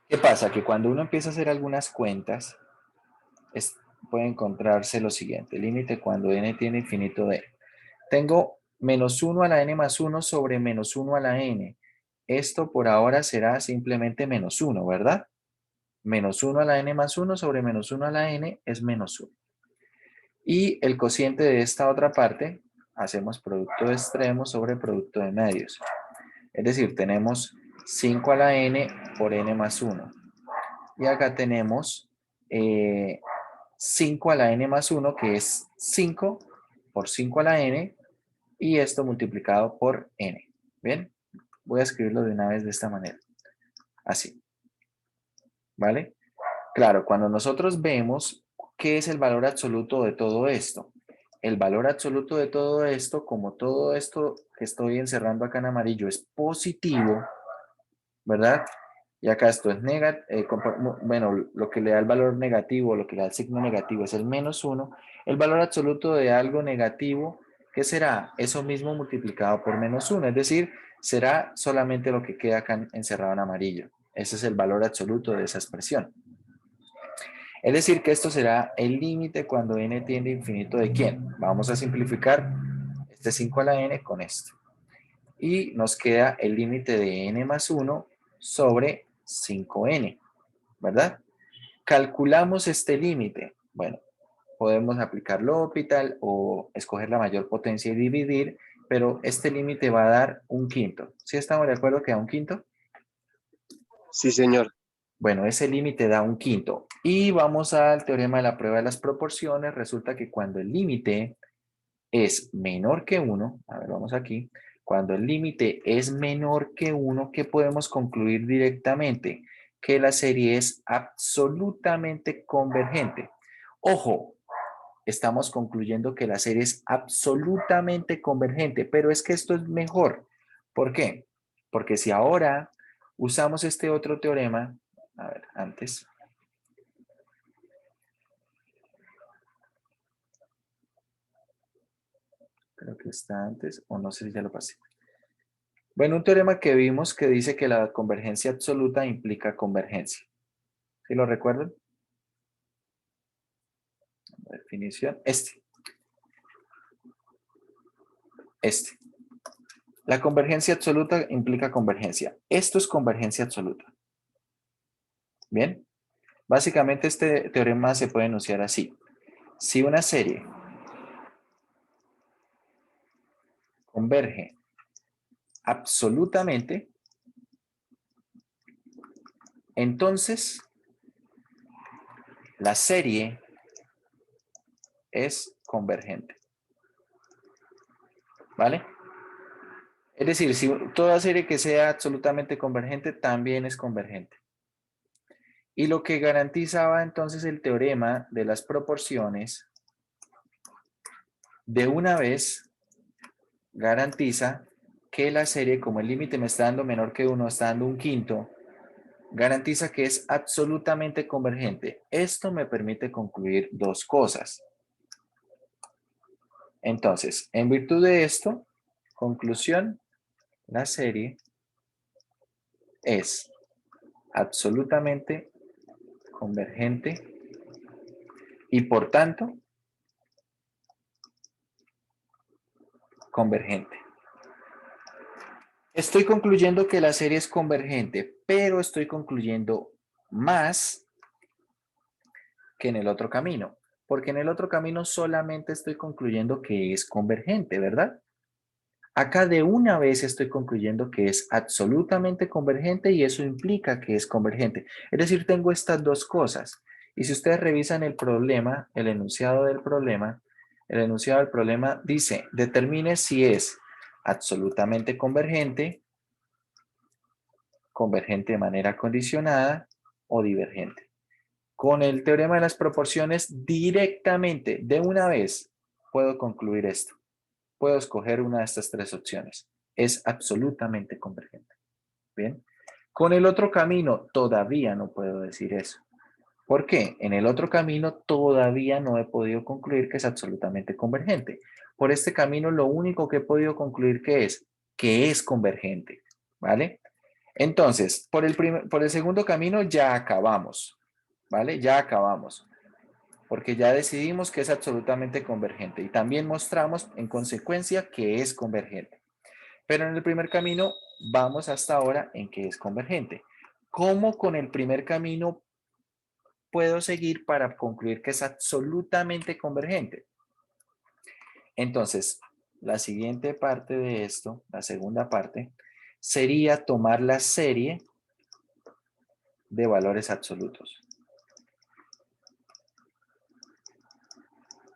S1: ¿Qué pasa? Que cuando uno empieza a hacer algunas cuentas, puede encontrarse lo siguiente. Límite cuando n tiene infinito de. Tengo menos 1 a la n más 1 sobre menos 1 a la n. Esto por ahora será simplemente menos 1, ¿verdad? Menos 1 a la n más 1 sobre menos 1 a la n es menos 1. Y el cociente de esta otra parte, hacemos producto de extremos sobre producto de medios. Es decir, tenemos 5 a la n por n más 1. Y acá tenemos 5 a la n más 1, que es 5 por 5 a la n, y esto multiplicado por n. ¿Bien? Voy a escribirlo de una vez de esta manera. Así. ¿Vale? Claro, cuando nosotros vemos qué es el valor absoluto de todo esto, el valor absoluto de todo esto, como todo esto que estoy encerrando acá en amarillo es positivo, ¿verdad? Y acá esto es negativo, bueno, lo que le da el valor negativo, lo que le da el signo negativo es el menos 1. El valor absoluto de algo negativo, ¿qué será? Eso mismo multiplicado por menos 1, es decir, será solamente lo que queda acá encerrado en amarillo. Ese es el valor absoluto de esa expresión. Es decir, que esto será el límite cuando n tiende a infinito de ¿quién? Vamos a simplificar este 5 a la n con esto. Y nos queda el límite de n más 1 sobre 5n, ¿verdad? Calculamos este límite. Bueno, podemos aplicar L'Hopital o escoger la mayor potencia y dividir, pero este límite va a dar 1/5. ¿Sí estamos de acuerdo que da 1/5?
S5: Sí, señor.
S1: Bueno, ese límite da 1/5. Y vamos al teorema de la prueba de las proporciones. Resulta que cuando el límite es menor que 1, a ver, vamos aquí. Cuando el límite es menor que 1, ¿qué podemos concluir directamente? Que la serie es absolutamente convergente. Ojo, estamos concluyendo que la serie es absolutamente convergente, pero es que esto es mejor. ¿Por qué? Porque si ahora usamos este otro teorema, a ver, antes. Creo que está antes, o no sé si ya lo pasé. Bueno, un teorema que vimos que dice que la convergencia absoluta implica convergencia. ¿Sí lo recuerdan? La definición, este. La convergencia absoluta implica convergencia. Esto es convergencia absoluta. ¿Bien? Básicamente este teorema se puede enunciar así. Si una serie converge absolutamente, entonces la serie es convergente. ¿Vale? Es decir, si toda serie que sea absolutamente convergente también es convergente. Y lo que garantizaba entonces el teorema de las proporciones, de una vez garantiza que la serie, como el límite me está dando menor que 1, está dando 1/5, garantiza que es absolutamente convergente. Esto me permite concluir dos cosas. Entonces, en virtud de esto, conclusión, la serie es absolutamente convergente y por tanto convergente. Estoy concluyendo que la serie es convergente, pero estoy concluyendo más que en el otro camino, porque en el otro camino solamente estoy concluyendo que es convergente, ¿verdad? Acá de una vez estoy concluyendo que es absolutamente convergente y eso implica que es convergente. Es decir, tengo estas dos cosas. Y si ustedes revisan el problema, el enunciado del problema dice, determine si es absolutamente convergente, convergente de manera condicionada o divergente. Con el teorema de las proporciones, directamente, de una vez, puedo concluir esto. Puedo escoger una de estas tres opciones. Es absolutamente convergente. Bien. Con el otro camino, todavía no puedo decir eso. ¿Por qué? En el otro camino todavía no he podido concluir que es absolutamente convergente. Por este camino, lo único que he podido concluir que es convergente. ¿Vale? Entonces, por el segundo camino ya acabamos. ¿Vale? Ya acabamos. Porque ya decidimos que es absolutamente convergente y también mostramos en consecuencia que es convergente. Pero en el primer camino vamos hasta ahora en que es convergente. ¿Cómo con el primer camino puedo seguir para concluir que es absolutamente convergente? Entonces, la siguiente parte de esto, la segunda parte, sería tomar la serie de valores absolutos.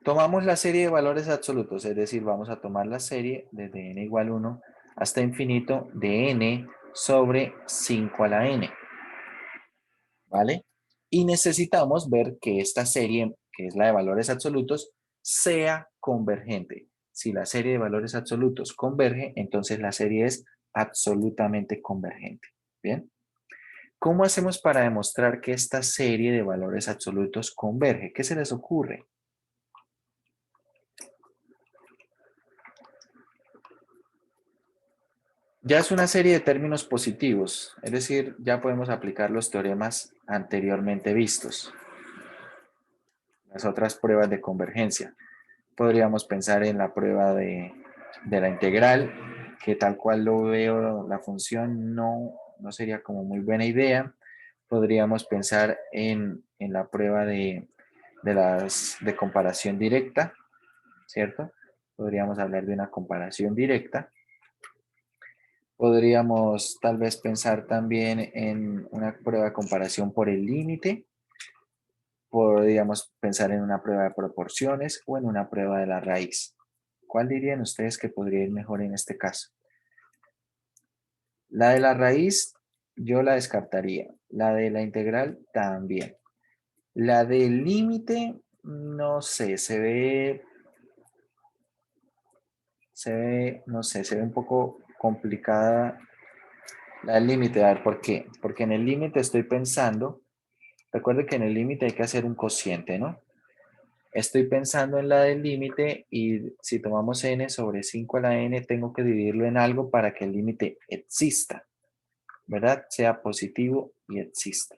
S1: Tomamos la serie de valores absolutos, es decir, vamos a tomar la serie desde n igual 1 hasta infinito de n sobre 5 a la n. ¿Vale? Y necesitamos ver que esta serie, que es la de valores absolutos, sea convergente. Si la serie de valores absolutos converge, entonces la serie es absolutamente convergente. ¿Bien? ¿Cómo hacemos para demostrar que esta serie de valores absolutos converge? ¿Qué se les ocurre? Ya es una serie de términos positivos, es decir, ya podemos aplicar los teoremas anteriormente vistos. las otras pruebas de convergencia. Podríamos pensar en la prueba de la integral, que tal cual lo veo la función no sería como muy buena idea. Podríamos pensar en la prueba de comparación directa, ¿cierto? Podríamos hablar de una comparación directa. Podríamos tal vez pensar también en una prueba de comparación por el límite. Podríamos pensar en una prueba de proporciones o en una prueba de la raíz. ¿Cuál dirían ustedes que podría ir mejor en este caso? La de la raíz yo la descartaría. La de la integral también. La del límite, no sé, se ve, no sé, se ve un poco complicada la del límite. A ver, ¿por qué? Porque en el límite estoy pensando, recuerde que en el límite hay que hacer un cociente, ¿no? Estoy pensando en la del límite y si tomamos n sobre 5 a la n, tengo que dividirlo en algo para que el límite exista, ¿verdad? Sea positivo y exista.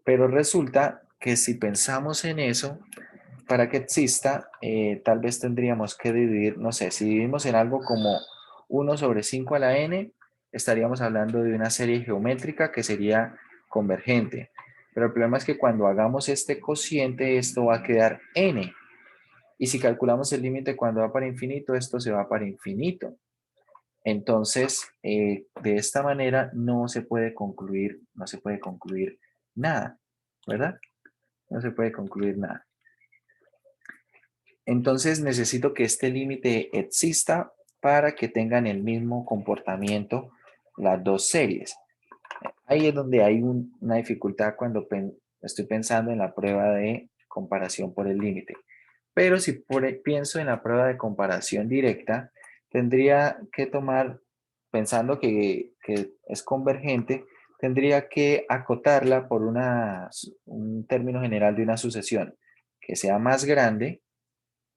S1: Pero resulta que si pensamos en eso, para que exista, tal vez tendríamos que dividir, no sé, si dividimos en algo como 1 sobre 5 a la n, estaríamos hablando de una serie geométrica que sería convergente. Pero el problema es que cuando hagamos este cociente, esto va a quedar n. Y si calculamos el límite cuando va para infinito, esto se va para infinito. Entonces, de esta manera no se puede concluir nada, ¿verdad? No se puede concluir nada. Entonces necesito que este límite exista para que tengan el mismo comportamiento las dos series. Ahí es donde hay una dificultad cuando estoy pensando en la prueba de comparación por el límite. Pero si pienso en la prueba de comparación directa, tendría que tomar, pensando que es convergente, tendría que acotarla por un término general de una sucesión que sea más grande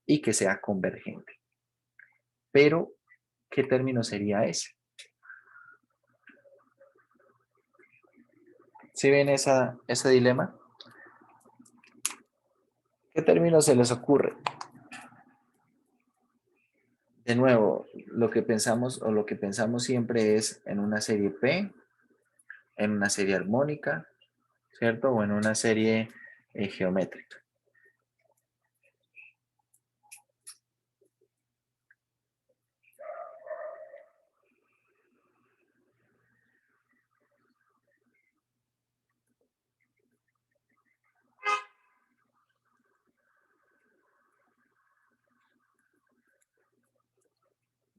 S1: y que sea convergente. Pero, ¿qué término sería ese? ¿Sí ven ese dilema? ¿Qué término se les ocurre? De nuevo, lo que pensamos siempre es en una serie P, en una serie armónica, ¿cierto? O en una serie geométrica.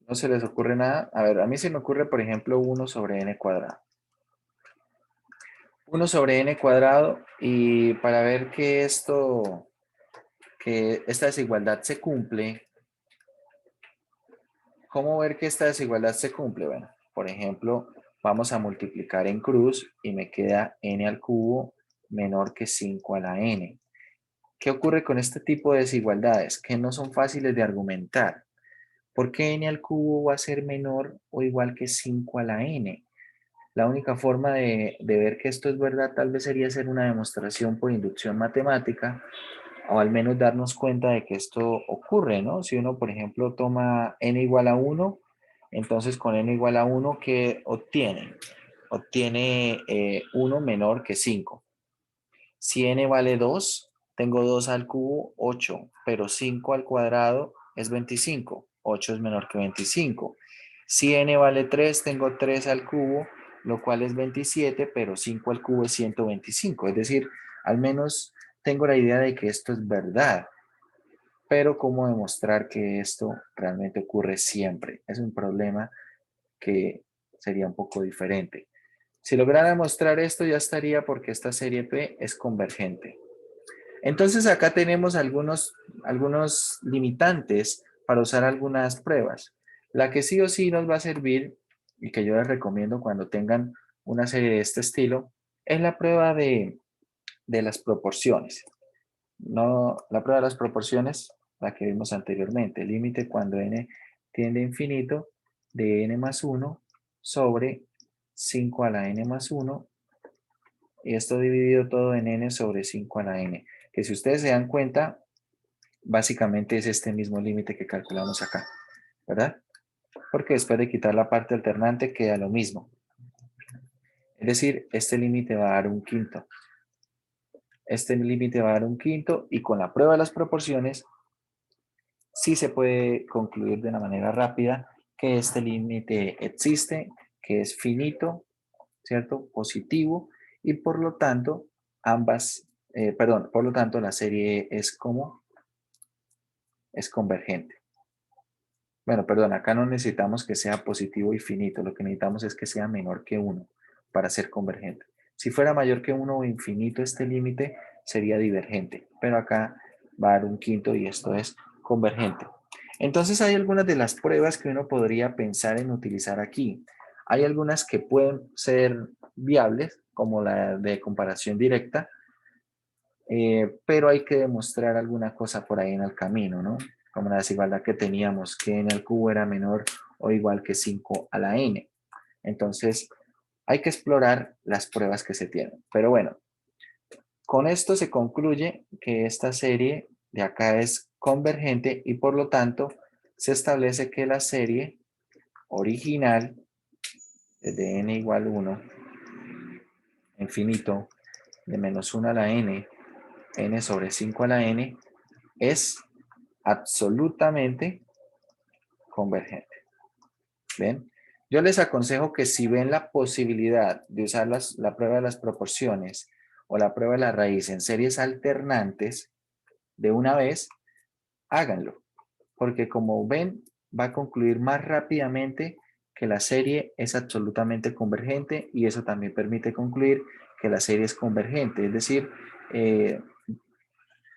S1: ¿No se les ocurre nada? A ver, a mí se me ocurre, por ejemplo, 1 sobre n cuadrado. 1 sobre n cuadrado, y para ver que esta desigualdad se cumple, ¿cómo ver que esta desigualdad se cumple? Bueno, por ejemplo, vamos a multiplicar en cruz y me queda n al cubo menor que 5 a la n. ¿Qué ocurre con este tipo de desigualdades? Que no son fáciles de argumentar. ¿Por qué n al cubo va a ser menor o igual que 5 a la n? La única forma de ver que esto es verdad tal vez sería hacer una demostración por inducción matemática, o al menos darnos cuenta de que esto ocurre, ¿no? Si uno, por ejemplo, toma n igual a 1, entonces con n igual a 1, ¿qué obtiene? Obtiene 1 menor que 5. Si n vale 2, tengo 2 al cubo, 8, pero 5 al cuadrado es 25. 8 es menor que 25. Si n vale 3, tengo 3 al cubo, lo cual es 27, pero 5 al cubo es 125. Es decir, al menos tengo la idea de que esto es verdad. Pero ¿cómo demostrar que esto realmente ocurre siempre? Es un problema que sería un poco diferente. Si lograra demostrar esto, ya estaría porque esta serie P es convergente. Entonces acá tenemos algunos limitantes para usar algunas pruebas. La que sí o sí nos va a servir, y que yo les recomiendo cuando tengan una serie de este estilo, es la prueba de las proporciones. No, la prueba de las proporciones, la que vimos anteriormente, el límite cuando n tiende a infinito de n más 1 sobre 5 a la n más 1, y esto dividido todo en n sobre 5 a la n. que si ustedes se dan cuenta, básicamente es este mismo límite que calculamos acá, ¿verdad? Porque después de quitar la parte alternante queda lo mismo. Es decir, este límite va a dar un quinto. Este límite va a dar un quinto y con la prueba de las proporciones sí se puede concluir de una manera rápida que este límite existe, que es finito, ¿cierto? Positivo y por lo tanto por lo tanto la serie es convergente. Bueno, perdón, acá no necesitamos que sea positivo y finito, lo que necesitamos es que sea menor que 1 para ser convergente. Si fuera mayor que 1 o infinito este límite, sería divergente, pero acá va a dar un quinto y esto es convergente. Entonces hay algunas de las pruebas que uno podría pensar en utilizar aquí. Hay algunas que pueden ser viables, como la de comparación directa, pero hay que demostrar alguna cosa por ahí en el camino, ¿no? Como la desigualdad que teníamos, que n al cubo era menor o igual que 5 a la n. Entonces, hay que explorar las pruebas que se tienen. Pero bueno, con esto se concluye que esta serie de acá es convergente y por lo tanto se establece que la serie original de n igual 1, infinito, de menos 1 a la n sobre 5 a la n, es absolutamente convergente. ¿Ven? Yo les aconsejo que si ven la posibilidad de usar la prueba de las proporciones o la prueba de la raíz en series alternantes de una vez, háganlo. Porque como ven, va a concluir más rápidamente que la serie es absolutamente convergente y eso también permite concluir que la serie es convergente. Es decir,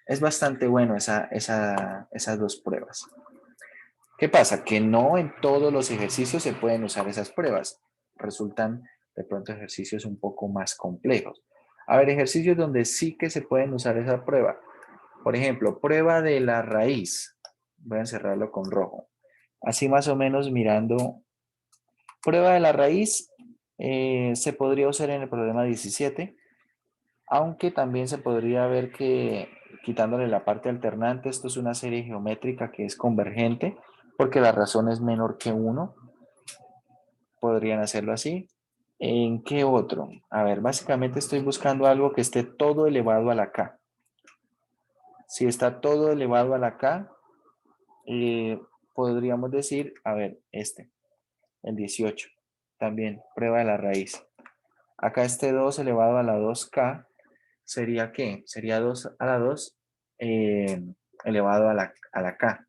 S1: es bastante bueno esas dos pruebas. ¿Qué pasa? Que no en todos los ejercicios se pueden usar esas pruebas. Resultan de pronto ejercicios un poco más complejos. A ver, ejercicios donde sí que se pueden usar esa prueba. Por ejemplo, prueba de la raíz. Voy a encerrarlo con rojo. Así más o menos mirando. Prueba de la raíz se podría usar en el problema 17, aunque también se podría ver que quitándole la parte alternante, esto es una serie geométrica que es convergente, porque la razón es menor que 1. Podrían hacerlo así. ¿En qué otro? A ver, básicamente estoy buscando algo que esté todo elevado a la k. Si está todo elevado a la k, podríamos decir, a ver, el 18. También, prueba de la raíz. Acá este 2 elevado a la 2k, ¿sería qué? Sería 2 a la 2 elevado a la k.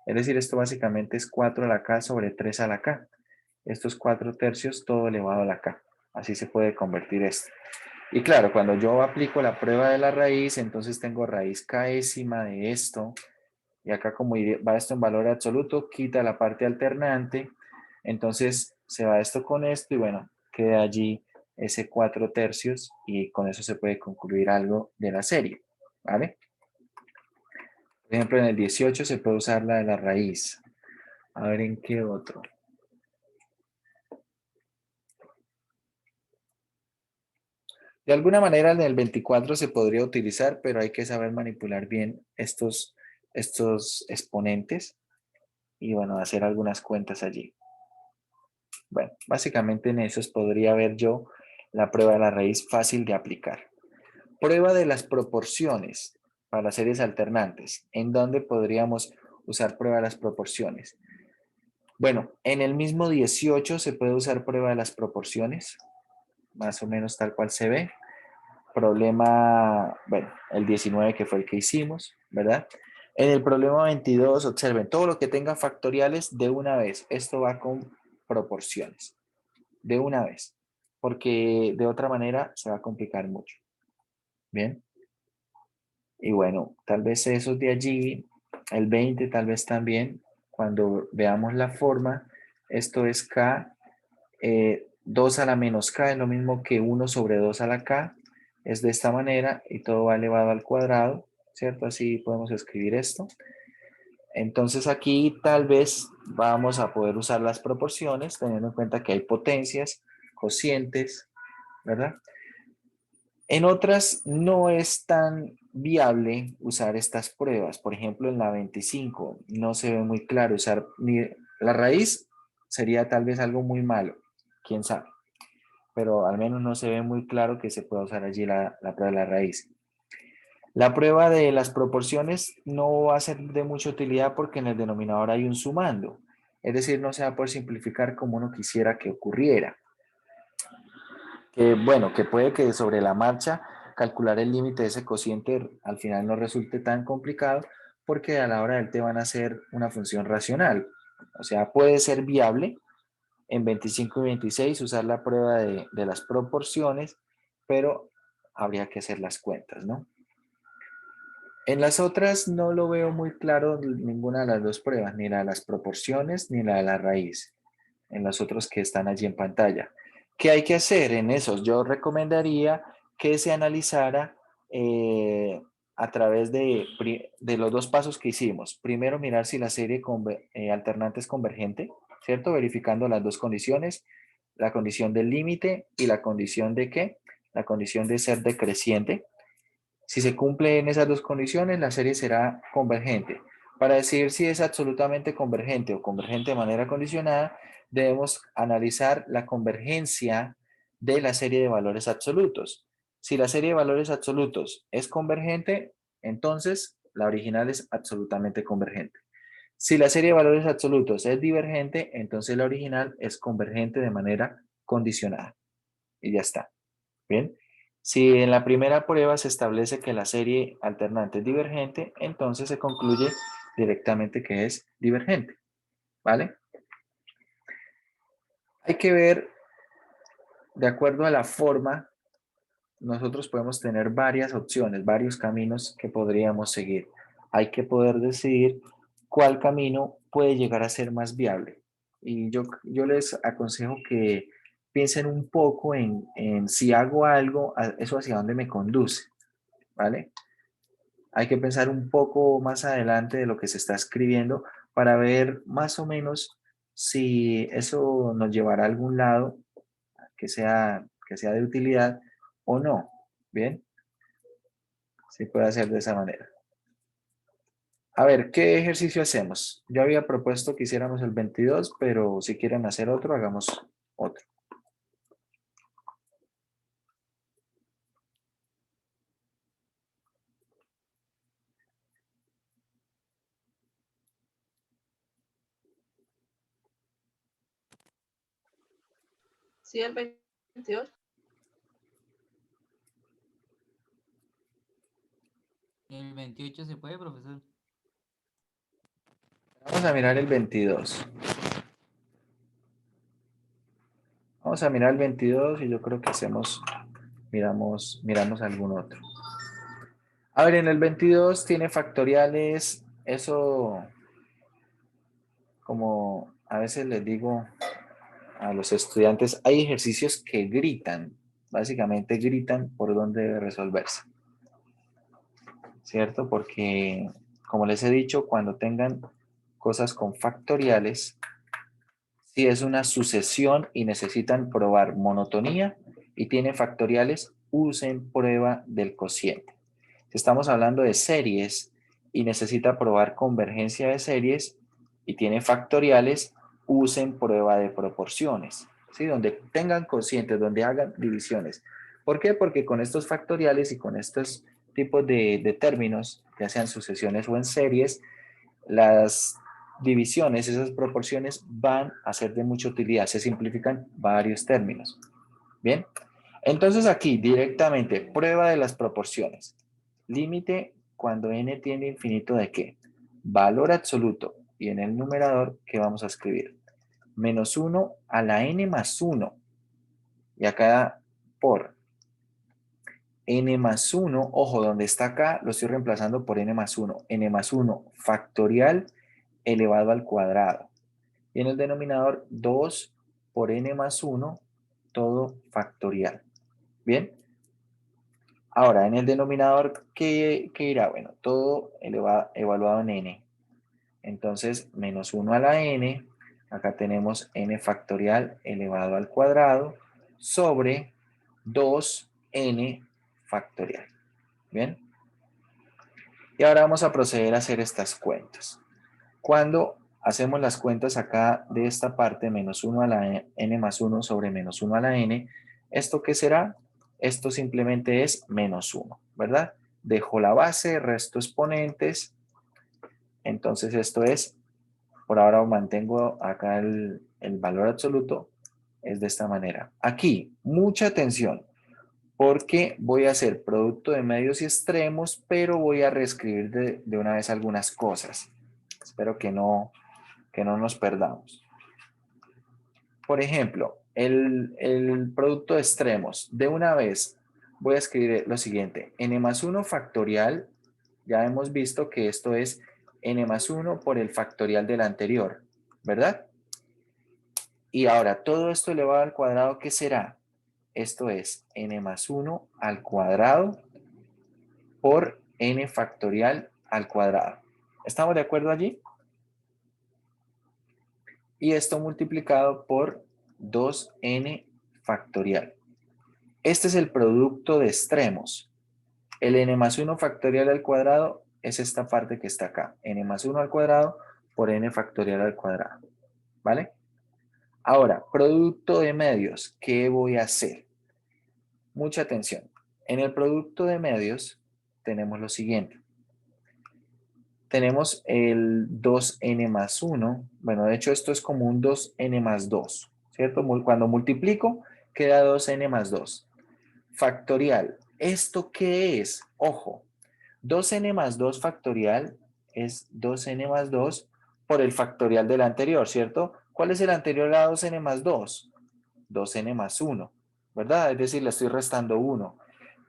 S1: Es decir, esto básicamente es 4 a la k sobre 3 a la k. Estos 4 tercios, todo elevado a la k. Así se puede convertir esto. Y claro, cuando yo aplico la prueba de la raíz, entonces tengo raíz késima de esto. Y acá como va esto en valor absoluto, quita la parte alternante. Entonces se va esto con esto y bueno, queda allí ese 4 tercios y con eso se puede concluir algo de la serie. ¿Vale? Por ejemplo, en el 18 se puede usar la de la raíz. A ver en qué otro. De alguna manera en el 24 se podría utilizar, pero hay que saber manipular bien estos exponentes y bueno, hacer algunas cuentas allí. Bueno, básicamente en esos podría ver yo la prueba de la raíz fácil de aplicar. Prueba de las proporciones para las series alternantes. ¿En dónde podríamos usar prueba de las proporciones? Bueno, en el mismo 18 se puede usar prueba de las proporciones, más o menos tal cual se ve. Problema, bueno, el 19 que fue el que hicimos, ¿verdad? En el problema 22, observen, todo lo que tenga factoriales de una vez. Esto va con proporciones, de una vez, porque de otra manera se va a complicar mucho. Bien. Y bueno, tal vez esos de allí, el 20 tal vez también, cuando veamos la forma, esto es k, 2 a la menos k es lo mismo que 1 sobre 2 a la k, es de esta manera y todo va elevado al cuadrado, ¿cierto? Así podemos escribir esto. Entonces aquí tal vez vamos a poder usar las proporciones, teniendo en cuenta que hay potencias, cocientes, ¿verdad? En otras no es tan viable usar estas pruebas. Por ejemplo, en la 25 no se ve muy claro usar ni la raíz, sería tal vez algo muy malo, quién sabe. Pero al menos no se ve muy claro que se pueda usar allí la prueba de la raíz. La prueba de las proporciones no va a ser de mucha utilidad porque en el denominador hay un sumando. Es decir, no se va a poder simplificar como uno quisiera que ocurriera. Que bueno, que puede que sobre la marcha calcular el límite de ese cociente al final no resulte tan complicado porque a la hora del té van a ser una función racional. O sea, puede ser viable en 25 y 26 usar la prueba de las proporciones, pero habría que hacer las cuentas, ¿no? En las otras no lo veo muy claro ninguna de las dos pruebas, ni la de las proporciones ni la de la raíz, en los otros que están allí en pantalla. ¿Qué hay que hacer en esos? Yo recomendaría que se analizara a través de los dos pasos que hicimos. Primero, mirar si la serie alternante es convergente, ¿cierto? Verificando las dos condiciones, la condición del límite y la condición de ¿qué? La condición de ser decreciente. Si se cumplen esas dos condiciones, la serie será convergente. Para decir si es absolutamente convergente o convergente de manera condicionada, debemos analizar la convergencia de la serie de valores absolutos. Si la serie de valores absolutos es convergente, entonces la original es absolutamente convergente. Si la serie de valores absolutos es divergente, entonces la original es convergente de manera condicionada. Y ya está. Bien. Si en la primera prueba se establece que la serie alternante es divergente, entonces se concluye directamente que es divergente. ¿Vale? Hay que ver, de acuerdo a la forma, nosotros podemos tener varias opciones, varios caminos que podríamos seguir. Hay que poder decidir cuál camino puede llegar a ser más viable. Y yo les aconsejo que piensen un poco en si hago algo, eso hacia dónde me conduce. ¿Vale? Hay que pensar un poco más adelante de lo que se está escribiendo para ver más o menos si eso nos llevará a algún lado que sea de utilidad o no. Bien, se puede hacer de esa manera. A ver, ¿qué ejercicio hacemos? Yo había propuesto que hiciéramos el 22, pero si quieren hacer otro, hagamos otro.
S6: Sí, el 22.
S7: El 28 se puede, profesor.
S1: Vamos a mirar el 22. Vamos a mirar el 22 y yo creo que miramos algún otro. A ver, en el 22 tiene factoriales, eso como a veces les digo a los estudiantes, hay ejercicios que gritan, básicamente gritan por dónde debe resolverse, ¿cierto? Porque, como les he dicho, cuando tengan cosas con factoriales, si es una sucesión y necesitan probar monotonía y tienen factoriales, usen prueba del cociente. Si estamos hablando de series y necesita probar convergencia de series y tiene factoriales, usen prueba de proporciones, ¿sí? Donde tengan cocientes, donde hagan divisiones. ¿Por qué? Porque con estos factoriales y con estos tipos de términos, ya sean sucesiones o en series, las divisiones, esas proporciones van a ser de mucha utilidad. Se simplifican varios términos. Bien, entonces aquí directamente prueba de las proporciones. Límite cuando n tiende a infinito de qué? Valor absoluto. Y en el numerador, ¿qué vamos a escribir? Menos 1 a la n más 1. Y acá por n más 1, ojo, donde está acá lo estoy reemplazando por n más 1. N más 1 factorial elevado al cuadrado. Y en el denominador 2 por n más 1, todo factorial. Bien. Ahora, en el denominador, ¿qué irá? Bueno, todo evaluado en n. Entonces, menos 1 a la n, acá tenemos n factorial elevado al cuadrado, sobre 2n factorial. ¿Bien? Y ahora vamos a proceder a hacer estas cuentas. Cuando hacemos las cuentas acá de esta parte, menos 1 a la n más 1 sobre menos 1 a la n, ¿esto qué será? Esto simplemente es menos 1, ¿verdad? Dejo la base, resto exponentes. Entonces esto es, por ahora mantengo acá el valor absoluto, es de esta manera. Aquí, mucha atención, porque voy a hacer producto de medios y extremos, pero voy a reescribir de una vez algunas cosas. Espero que no nos perdamos. Por ejemplo, el producto de extremos, de una vez voy a escribir lo siguiente, n más 1 factorial, ya hemos visto que esto es n más 1 por el factorial del anterior, ¿verdad? Y ahora todo esto elevado al cuadrado, ¿qué será? Esto es n más 1 al cuadrado por n factorial al cuadrado. ¿Estamos de acuerdo allí? Y esto multiplicado por 2n factorial. Este es el producto de extremos. El n más 1 factorial al cuadrado es esta parte que está acá. N más 1 al cuadrado por n factorial al cuadrado. ¿Vale? Ahora, producto de medios, ¿qué voy a hacer? Mucha atención. En el producto de medios tenemos lo siguiente. Tenemos el 2n más 1. Bueno, de hecho esto es como un 2n más 2, ¿cierto? Cuando multiplico, queda 2n más 2. Factorial. ¿Esto qué es? Ojo, 2n más 2 factorial es 2n más 2 por el factorial del anterior, ¿cierto? ¿Cuál es el anterior a 2n más 2? 2n más 1, ¿verdad? Es decir, le estoy restando 1.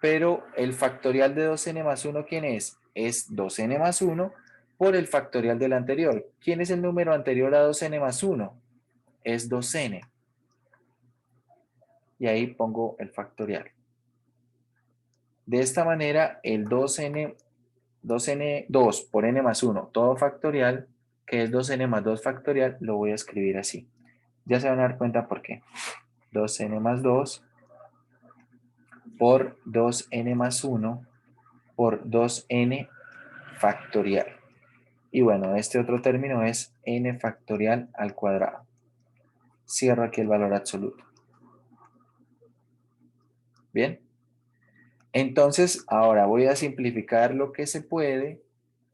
S1: Pero el factorial de 2n más 1, ¿quién es? Es 2n más 1 por el factorial del anterior. ¿Quién es el número anterior a 2n más 1? Es 2n. Y ahí pongo el factorial. De esta manera, el 2n por n más 1, todo factorial, que es 2n más 2 factorial, lo voy a escribir así. Ya se van a dar cuenta por qué. 2n más 2 por 2n más 1 por 2n factorial. Y bueno, este otro término es n factorial al cuadrado. Cierro aquí el valor absoluto. Bien. Entonces, ahora voy a simplificar lo que se puede,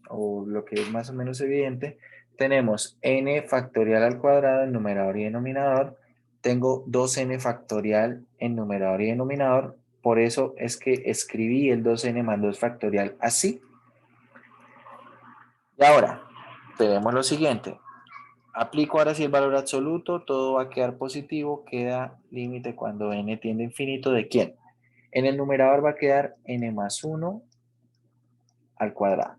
S1: o lo que es más o menos evidente. Tenemos n factorial al cuadrado en numerador y denominador. Tengo 2n factorial en numerador y denominador. Por eso es que escribí el 2n más 2 factorial así. Y ahora, tenemos lo siguiente. Aplico ahora sí el valor absoluto, todo va a quedar positivo, queda límite cuando n tiende a infinito, ¿de quién? En el numerador va a quedar n más 1 al cuadrado.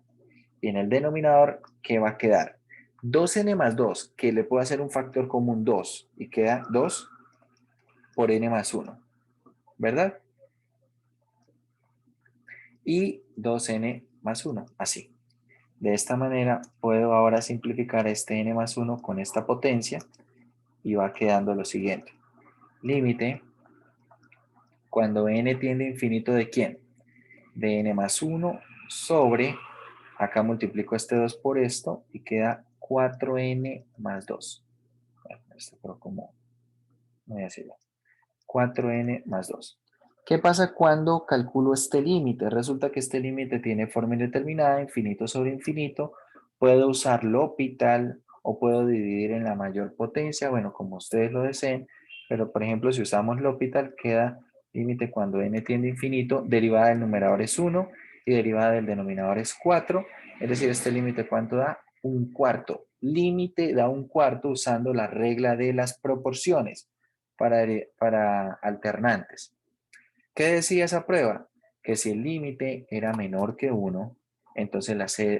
S1: Y en el denominador, ¿qué va a quedar? 2n más 2, que le puedo hacer un factor común 2, y queda 2 por n más 1, ¿verdad? Y 2n más 1, así. De esta manera puedo ahora simplificar este n más 1 con esta potencia y va quedando lo siguiente. Límite cuando n tiende a infinito, ¿de quién? De n más 1 sobre, acá multiplico este 2 por esto y queda 4n más 2. Bueno, esto creo como, no voy a decirlo. 4n más 2. ¿Qué pasa cuando calculo este límite? Resulta que este límite tiene forma indeterminada, infinito sobre infinito. Puedo usar L'Hopital o puedo dividir en la mayor potencia, bueno, como ustedes lo deseen. Pero, por ejemplo, si usamos L'Hopital, queda límite cuando n tiende a infinito, derivada del numerador es 1 y derivada del denominador es 4. Es decir, este límite, ¿cuánto da? Un cuarto. Límite da un cuarto usando la regla de las proporciones para alternantes. ¿Qué decía esa prueba? Que si el límite era menor que 1, entonces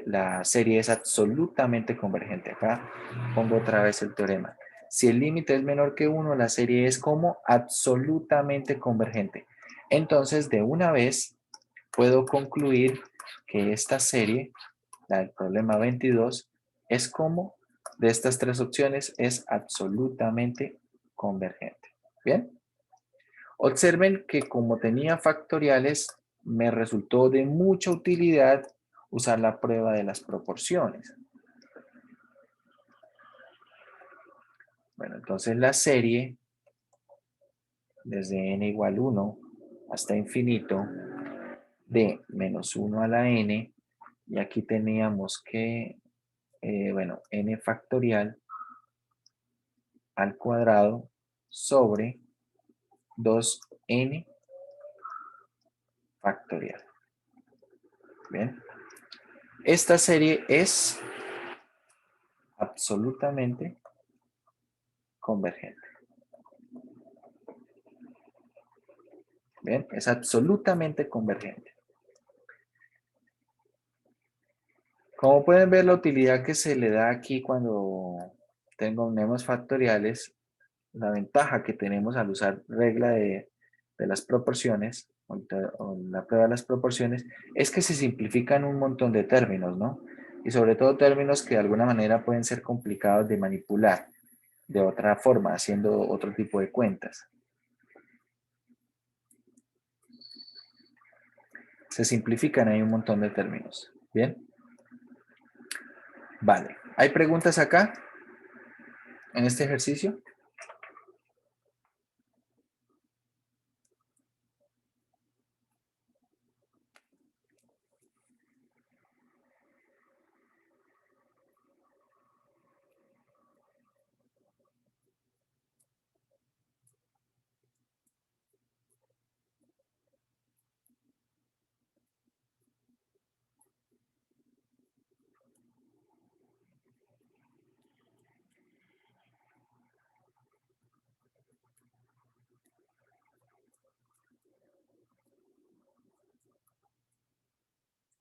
S1: la serie es absolutamente convergente. Acá pongo otra vez el teorema. Si el límite es menor que 1, la serie es como absolutamente convergente. Entonces, de una vez, puedo concluir que esta serie, la del problema 22, es como, de estas tres opciones, es absolutamente convergente. ¿Bien? Observen que como tenía factoriales, me resultó de mucha utilidad usar la prueba de las proporciones. Bueno, entonces la serie desde n igual 1 hasta infinito de menos 1 a la n, y aquí teníamos que, bueno, n factorial al cuadrado sobre 2n factorial. Bien. Esta serie es absolutamente convergente. Bien, es absolutamente convergente. Como pueden ver, la utilidad que se le da aquí cuando tenemos factoriales, la ventaja que tenemos al usar regla de las proporciones, o la prueba de las proporciones, es que se simplifican un montón de términos, ¿no? Y sobre todo términos que de alguna manera pueden ser complicados de manipular de otra forma, haciendo otro tipo de cuentas. Se simplifican ahí un montón de términos. ¿Bien? Vale. ¿Hay preguntas acá en este ejercicio?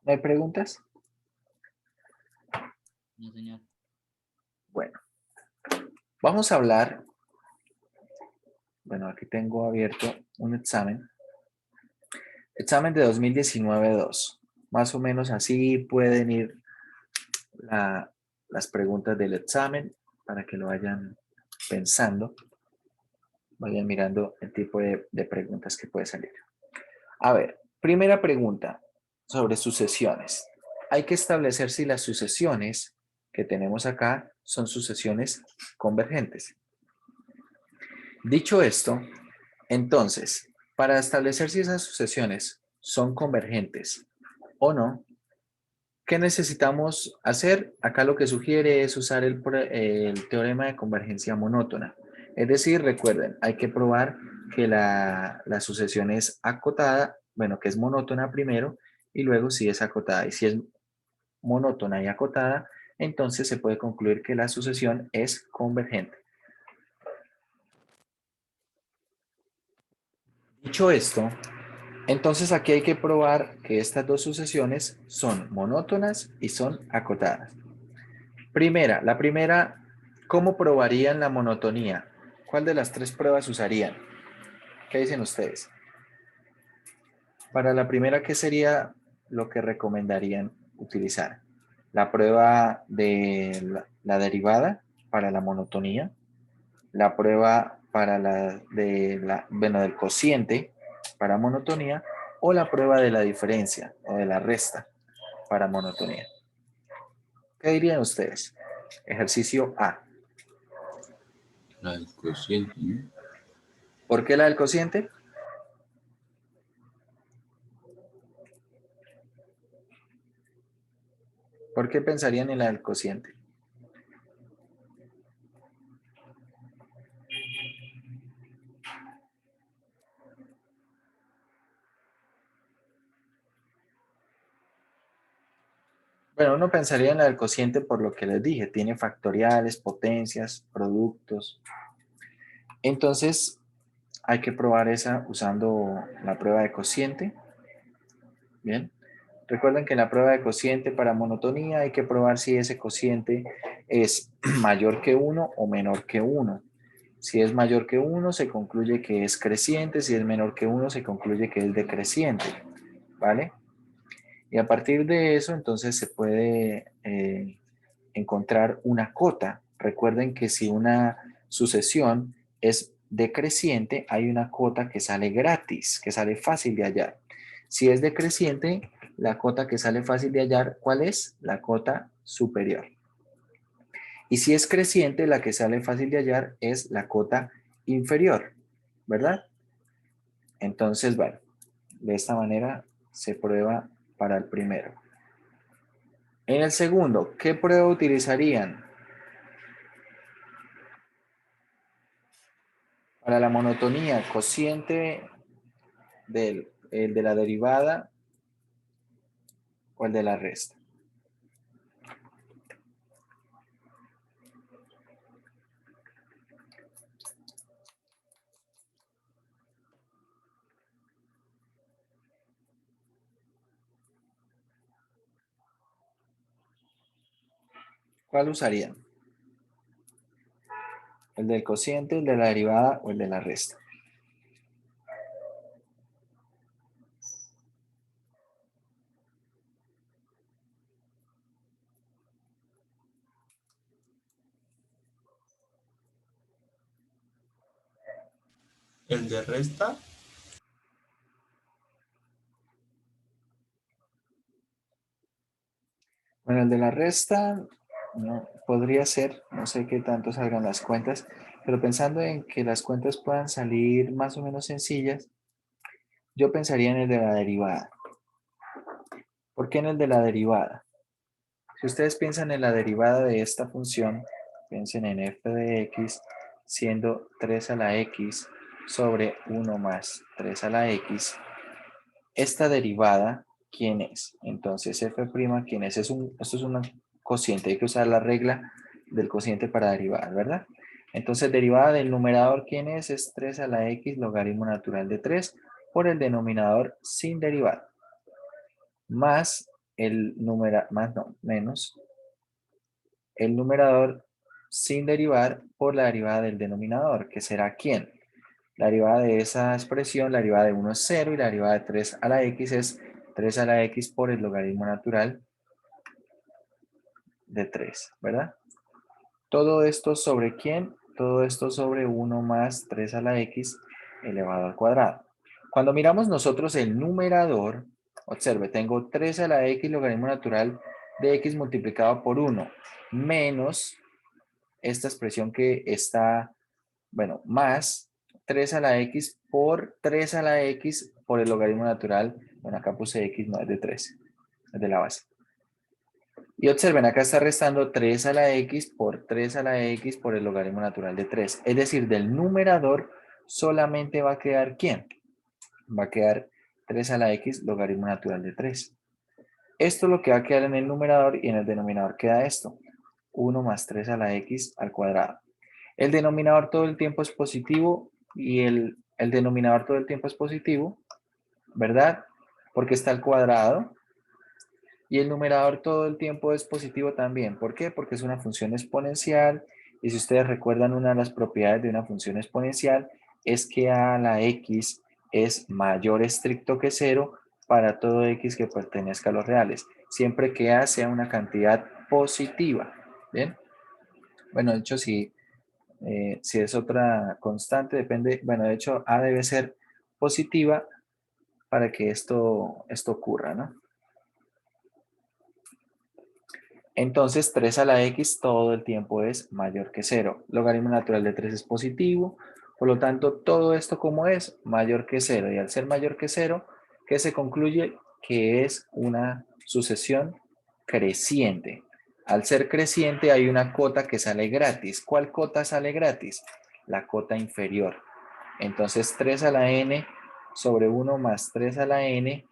S1: ¿No hay preguntas?
S7: No, señor.
S1: Bueno, vamos a hablar. Bueno, aquí tengo abierto un examen. Examen de 2019-2. Más o menos así pueden ir las preguntas del examen para que lo vayan pensando. Vayan mirando el tipo de preguntas que puede salir. A ver, primera pregunta sobre sucesiones. Hay que establecer si las sucesiones que tenemos acá son sucesiones convergentes. Dicho esto, entonces, para establecer si esas sucesiones son convergentes o no, ¿qué necesitamos hacer? Acá lo que sugiere es usar el teorema de convergencia monótona. Es decir, recuerden, hay que probar que la sucesión es acotada, bueno, que es monótona primero, y luego si es acotada. Y si es monótona y acotada, entonces se puede concluir que la sucesión es convergente. Dicho esto, entonces aquí hay que probar que estas dos sucesiones son monótonas y son acotadas. La primera, ¿cómo probarían la monotonía? ¿Cuál de las tres pruebas usarían? ¿Qué dicen ustedes? Para la primera, ¿qué sería lo que recomendarían utilizar? La prueba de la derivada para la monotonía, la prueba para del cociente para monotonía, o la prueba de la diferencia o de la resta para monotonía. ¿Qué dirían ustedes? Ejercicio A.
S2: La del cociente, ¿no?
S1: ¿Por qué la del cociente? ¿Por qué pensarían en la del cociente? Bueno, uno pensaría en la del cociente por lo que les dije. Tiene factoriales, potencias, productos. Entonces, hay que probar esa usando la prueba de cociente. Bien. Recuerden que en la prueba de cociente para monotonía hay que probar si ese cociente es mayor que 1 o menor que 1. Si es mayor que 1, se concluye que es creciente. Si es menor que 1, se concluye que es decreciente. ¿Vale? Y a partir de eso, entonces se puede encontrar una cota. Recuerden que si una sucesión es decreciente, hay una cota que sale gratis, que sale fácil de hallar. Si es decreciente, la cota que sale fácil de hallar, ¿cuál es? La cota superior. Y si es creciente, la que sale fácil de hallar es la cota inferior, ¿verdad? Entonces, bueno, de esta manera se prueba para el primero. En el segundo, ¿qué prueba utilizarían? Para la monotonía, cociente el de la derivada o el de la resta. ¿Cuál usarían? ¿El del cociente, el de la derivada o el de la resta?
S8: ¿El de resta?
S1: Bueno, el de la resta no, podría ser, no sé qué tanto salgan las cuentas, pero pensando en que las cuentas puedan salir más o menos sencillas, yo pensaría en el de la derivada. ¿Por qué en el de la derivada? Si ustedes piensan en la derivada de esta función, piensen en f de x siendo 3 a la x sobre 1 más 3 a la x. Esta derivada, ¿quién es? Entonces f', ¿quién es? Esto es un cociente, hay que usar la regla del cociente para derivar, ¿verdad? Entonces, derivada del numerador, ¿quién es? Es 3 a la x logaritmo natural de 3 por el denominador sin derivada. Más el numerador, menos el numerador sin derivar por la derivada del denominador, que será ¿quién? La derivada de esa expresión, la derivada de 1 es 0 y la derivada de 3 a la x es 3 a la x por el logaritmo natural de 3, ¿verdad? Todo esto sobre ¿quién? Todo esto sobre 1 más 3 a la x elevado al cuadrado. Cuando miramos nosotros el numerador, observe, tengo 3 a la x logaritmo natural de x multiplicado por 1 menos esta expresión que está, bueno, más 3 a la x por 3 a la x por el logaritmo natural. Bueno, acá puse x, no es de 3, es de la base. Y observen, acá está restando 3 a la x por 3 a la x por el logaritmo natural de 3. Es decir, del numerador solamente va a quedar ¿quién? Va a quedar 3 a la x logaritmo natural de 3. Esto es lo que va a quedar en el numerador y en el denominador queda esto. 1 más 3 a la x al cuadrado. El denominador todo el tiempo es positivo y el denominador todo el tiempo es positivo, ¿verdad? Porque está al cuadrado. Y el numerador todo el tiempo es positivo también. ¿Por qué? Porque es una función exponencial. Y si ustedes recuerdan, una de las propiedades de una función exponencial es que a la x es mayor estricto que 0 para todo x que pertenezca a los reales, siempre que a sea una cantidad positiva. ¿Bien? Bueno, de hecho, si es otra constante, depende, bueno, de hecho, a debe ser positiva para que esto ocurra, ¿no? Entonces, 3 a la x todo el tiempo es mayor que 0. Logaritmo natural de 3 es positivo, por lo tanto, todo esto como es mayor que 0. Y al ser mayor que 0, ¿qué se concluye? Que es una sucesión creciente. Al ser creciente hay una cota que sale gratis. ¿Cuál cota sale gratis? La cota inferior. Entonces, 3 a la n sobre 1 más 3 a la n,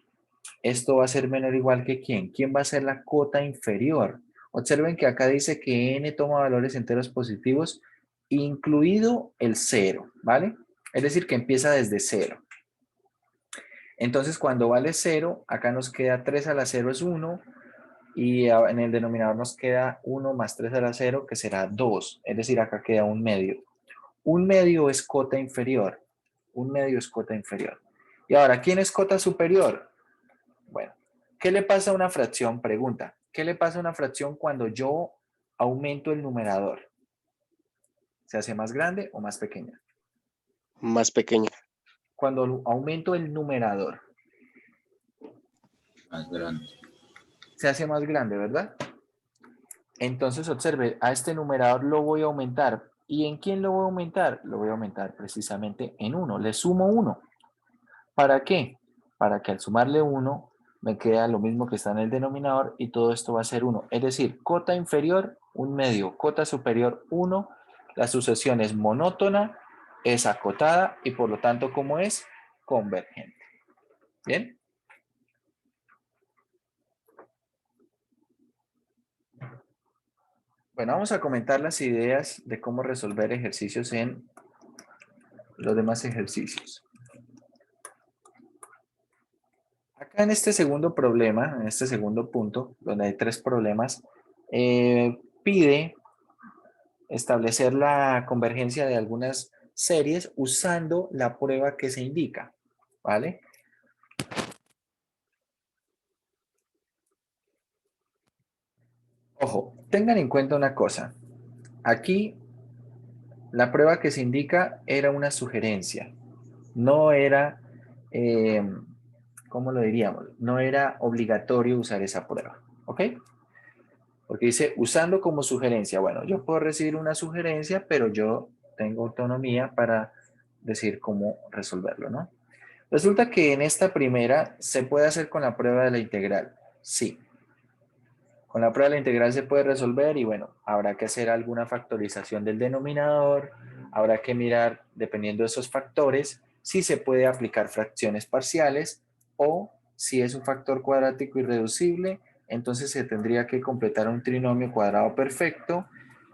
S1: esto va a ser menor o igual que ¿quién? ¿Quién va a ser la cota inferior? Observen que acá dice que n toma valores enteros positivos, incluido el 0, ¿vale? Es decir, que empieza desde 0. Entonces, cuando vale 0, acá nos queda 3 a la 0 es 1, y en el denominador nos queda 1 más 3 a la 0, que será 2. Es decir, acá queda un medio. Un medio es cota inferior. Un medio es cota inferior. Y ahora, ¿quién es cota superior? Bueno, ¿qué le pasa a una fracción? Pregunta. ¿Qué le pasa a una fracción cuando yo aumento el numerador? ¿Se hace más grande o más pequeña?
S5: Más pequeña.
S1: Cuando aumento el numerador.
S2: Más grande.
S1: Se hace más grande, ¿verdad? Entonces observe, a este numerador lo voy a aumentar. ¿Y en quién lo voy a aumentar? Lo voy a aumentar precisamente en 1. Le sumo 1. ¿Para qué? Para que al sumarle 1 me queda lo mismo que está en el denominador y todo esto va a ser 1. Es decir, cota inferior, 1/2. Cota superior, 1. La sucesión es monótona, es acotada y por lo tanto, ¿cómo es? Convergente. ¿Bien? Bueno, vamos a comentar las ideas de cómo resolver ejercicios en los demás ejercicios. Acá en este segundo problema, en este segundo punto, donde hay 3 problemas, pide establecer la convergencia de algunas series usando la prueba que se indica, ¿vale? Ojo, tengan en cuenta una cosa. Aquí la prueba que se indica era una sugerencia, no era, ¿cómo lo diríamos? No era obligatorio usar esa prueba, ¿ok? Porque dice, usando como sugerencia. Bueno, yo puedo recibir una sugerencia, pero yo tengo autonomía para decir cómo resolverlo, ¿no? Resulta que en esta primera se puede hacer con la prueba de la integral. Sí. Con la prueba de la integral se puede resolver y bueno, habrá que hacer alguna factorización del denominador, habrá que mirar, dependiendo de esos factores, si se puede aplicar fracciones parciales o si es un factor cuadrático irreducible, entonces se tendría que completar un trinomio cuadrado perfecto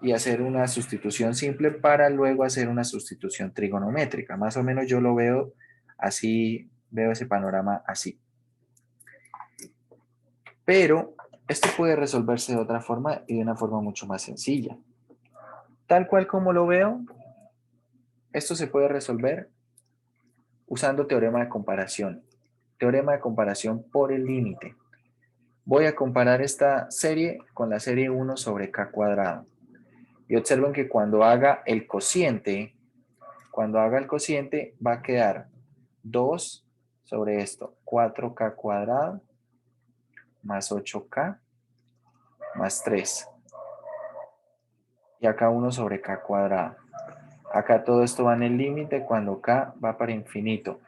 S1: y hacer una sustitución simple para luego hacer una sustitución trigonométrica. Más o menos yo lo veo así, veo ese panorama así. Pero esto puede resolverse de otra forma y de una forma mucho más sencilla. Tal cual como lo veo, esto se puede resolver usando teorema de comparación. Teorema de comparación por el límite. Voy a comparar esta serie con la serie 1 sobre k cuadrado. Y observen que cuando haga el cociente va a quedar 2 sobre esto, 4k cuadrado más 8k más 3. Y acá 1 sobre k cuadrado. Acá todo esto va en el límite cuando k va para infinito.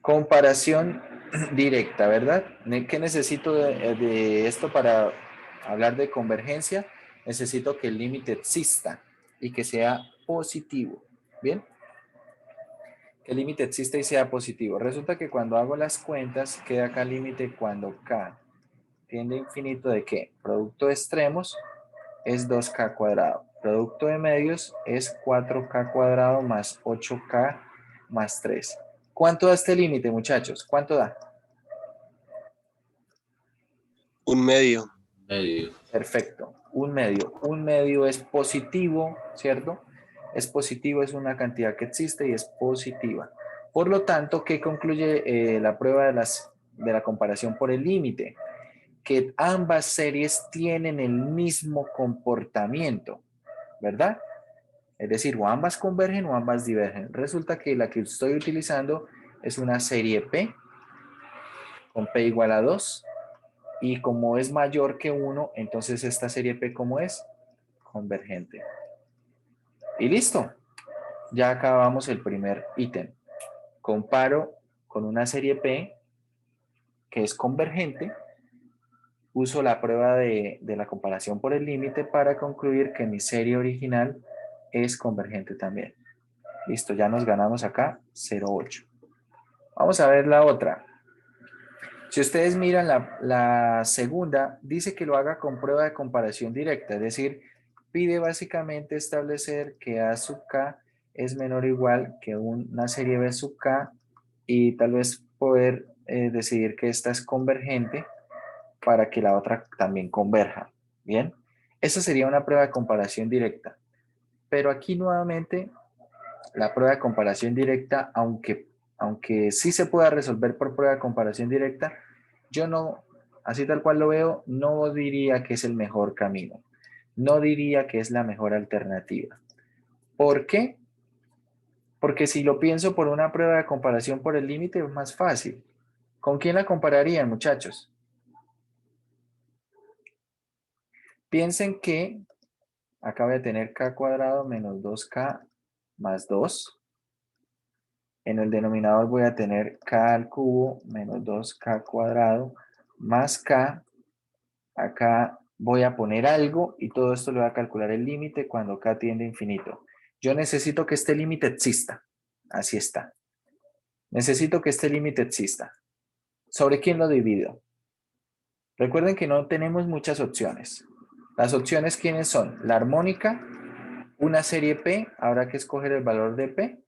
S1: Comparación directa, ¿verdad? ¿Qué necesito de esto para hablar de convergencia? Necesito que el límite exista y que sea positivo. ¿Bien? Que el límite exista y sea positivo. Resulta que cuando hago las cuentas, queda acá el límite cuando k tiende a infinito de ¿qué? Producto de extremos es 2k cuadrado. Producto de medios es 4k cuadrado más 8k más 3. ¿Cuánto da este límite, muchachos? ¿Cuánto da?
S5: 1/2.
S2: Medio.
S1: Perfecto. 1/2. 1/2 es positivo, ¿cierto? Es positivo, es una cantidad que existe y es positiva. Por lo tanto, ¿qué concluye la prueba de la comparación por el límite? Que ambas series tienen el mismo comportamiento, ¿verdad? Es decir, o ambas convergen o ambas divergen. Resulta que la que estoy utilizando es una serie P, con P igual a 2, y como es mayor que 1, entonces esta serie P, ¿cómo es? Convergente. Y listo. Ya acabamos el primer ítem. Comparo con una serie P que es convergente, uso la prueba de la comparación por el límite para concluir que mi serie original es convergente también. Listo, ya nos ganamos acá 0,8. Vamos a ver la otra. Si ustedes miran la segunda, dice que lo haga con prueba de comparación directa, es decir, pide básicamente establecer que A sub K es menor o igual que una serie B sub K y tal vez poder decidir que esta es convergente para que la otra también converja. Bien, esa sería una prueba de comparación directa. Pero aquí nuevamente la prueba de comparación directa, aunque sí se pueda resolver por prueba de comparación directa, yo no, así tal cual lo veo, no diría que es el mejor camino. No diría que es la mejor alternativa. ¿Por qué? Porque si lo pienso por una prueba de comparación por el límite es más fácil. ¿Con quién la compararían, muchachos? Piensen que acá voy a tener k cuadrado menos 2k más 2. En el denominador voy a tener k al cubo menos 2k cuadrado más k. Acá voy a poner algo y todo esto le voy a calcular el límite cuando k tiende a infinito. Yo necesito que este límite exista. Así está. Necesito que este límite exista. ¿Sobre quién lo divido? Recuerden que no tenemos muchas opciones. Las opciones, ¿quiénes son? La armónica, una serie P, habrá que escoger el valor de P,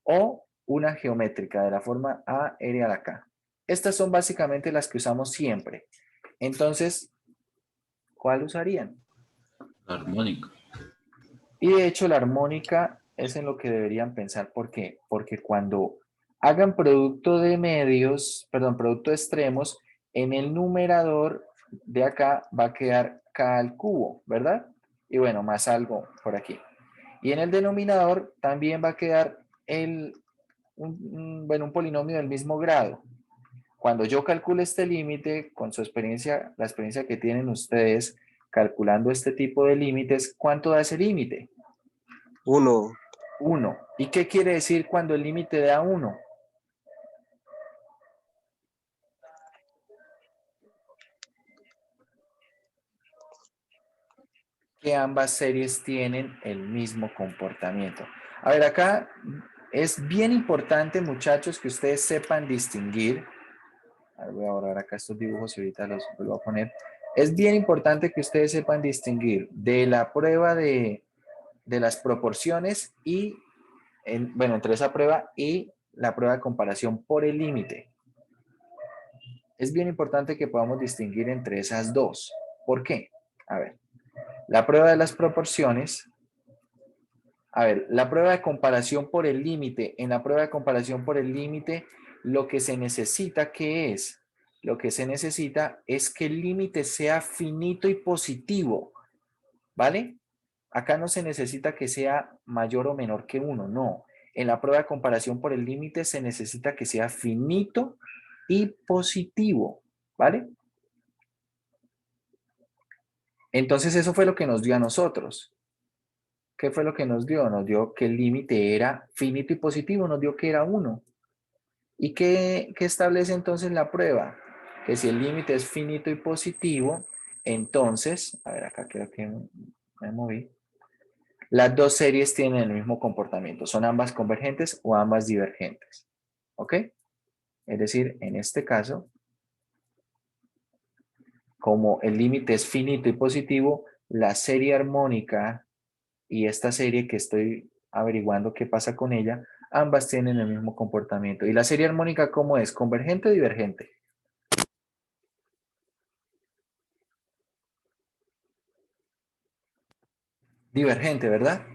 S1: o una geométrica de la forma A, R a la K. Estas son básicamente las que usamos siempre. Entonces, ¿cuál usarían?
S2: La armónica.
S1: Y de hecho la armónica es en lo que deberían pensar. ¿Por qué? Porque cuando hagan producto de medios, perdón, producto de extremos, en el numerador de acá va a quedar k al cubo, ¿verdad? Y bueno, más algo por aquí. Y en el denominador también va a quedar un polinomio del mismo grado. Cuando yo calcule este límite, con su experiencia, la experiencia que tienen ustedes calculando este tipo de límites, ¿cuánto da ese límite?
S5: 1.
S1: 1. ¿Y qué quiere decir cuando el límite da 1? Que ambas series tienen el mismo comportamiento. A ver, acá es bien importante, muchachos, que ustedes sepan distinguir. A ver, voy a borrar acá estos dibujos y ahorita los vuelvo a poner. Es bien importante que ustedes sepan distinguir de la prueba de las proporciones y, bueno, entre esa prueba y la prueba de comparación por el límite. Es bien importante que podamos distinguir entre esas dos. ¿Por qué? A ver, la prueba de las proporciones. A ver, la prueba de comparación por el límite. En la prueba de comparación por el límite, lo que se necesita, ¿qué es? Lo que se necesita es que el límite sea finito y positivo, ¿vale? Acá no se necesita que sea mayor o menor que 1, no. En la prueba de comparación por el límite se necesita que sea finito y positivo, ¿vale? Entonces eso fue lo que nos dio a nosotros. ¿Qué fue lo que nos dio? Nos dio que el límite era finito y positivo, nos dio que era 1. ¿Y qué establece entonces la prueba? Que si el límite es finito y positivo, entonces, a ver, acá creo que me moví. Las dos series tienen el mismo comportamiento. Son ambas convergentes o ambas divergentes. ¿Ok? Es decir, en este caso, como el límite es finito y positivo, la serie armónica y esta serie que estoy averiguando qué pasa con ella, ambas tienen el mismo comportamiento. ¿Y la serie armónica cómo es? ¿Convergente o divergente? Divergente, ¿verdad?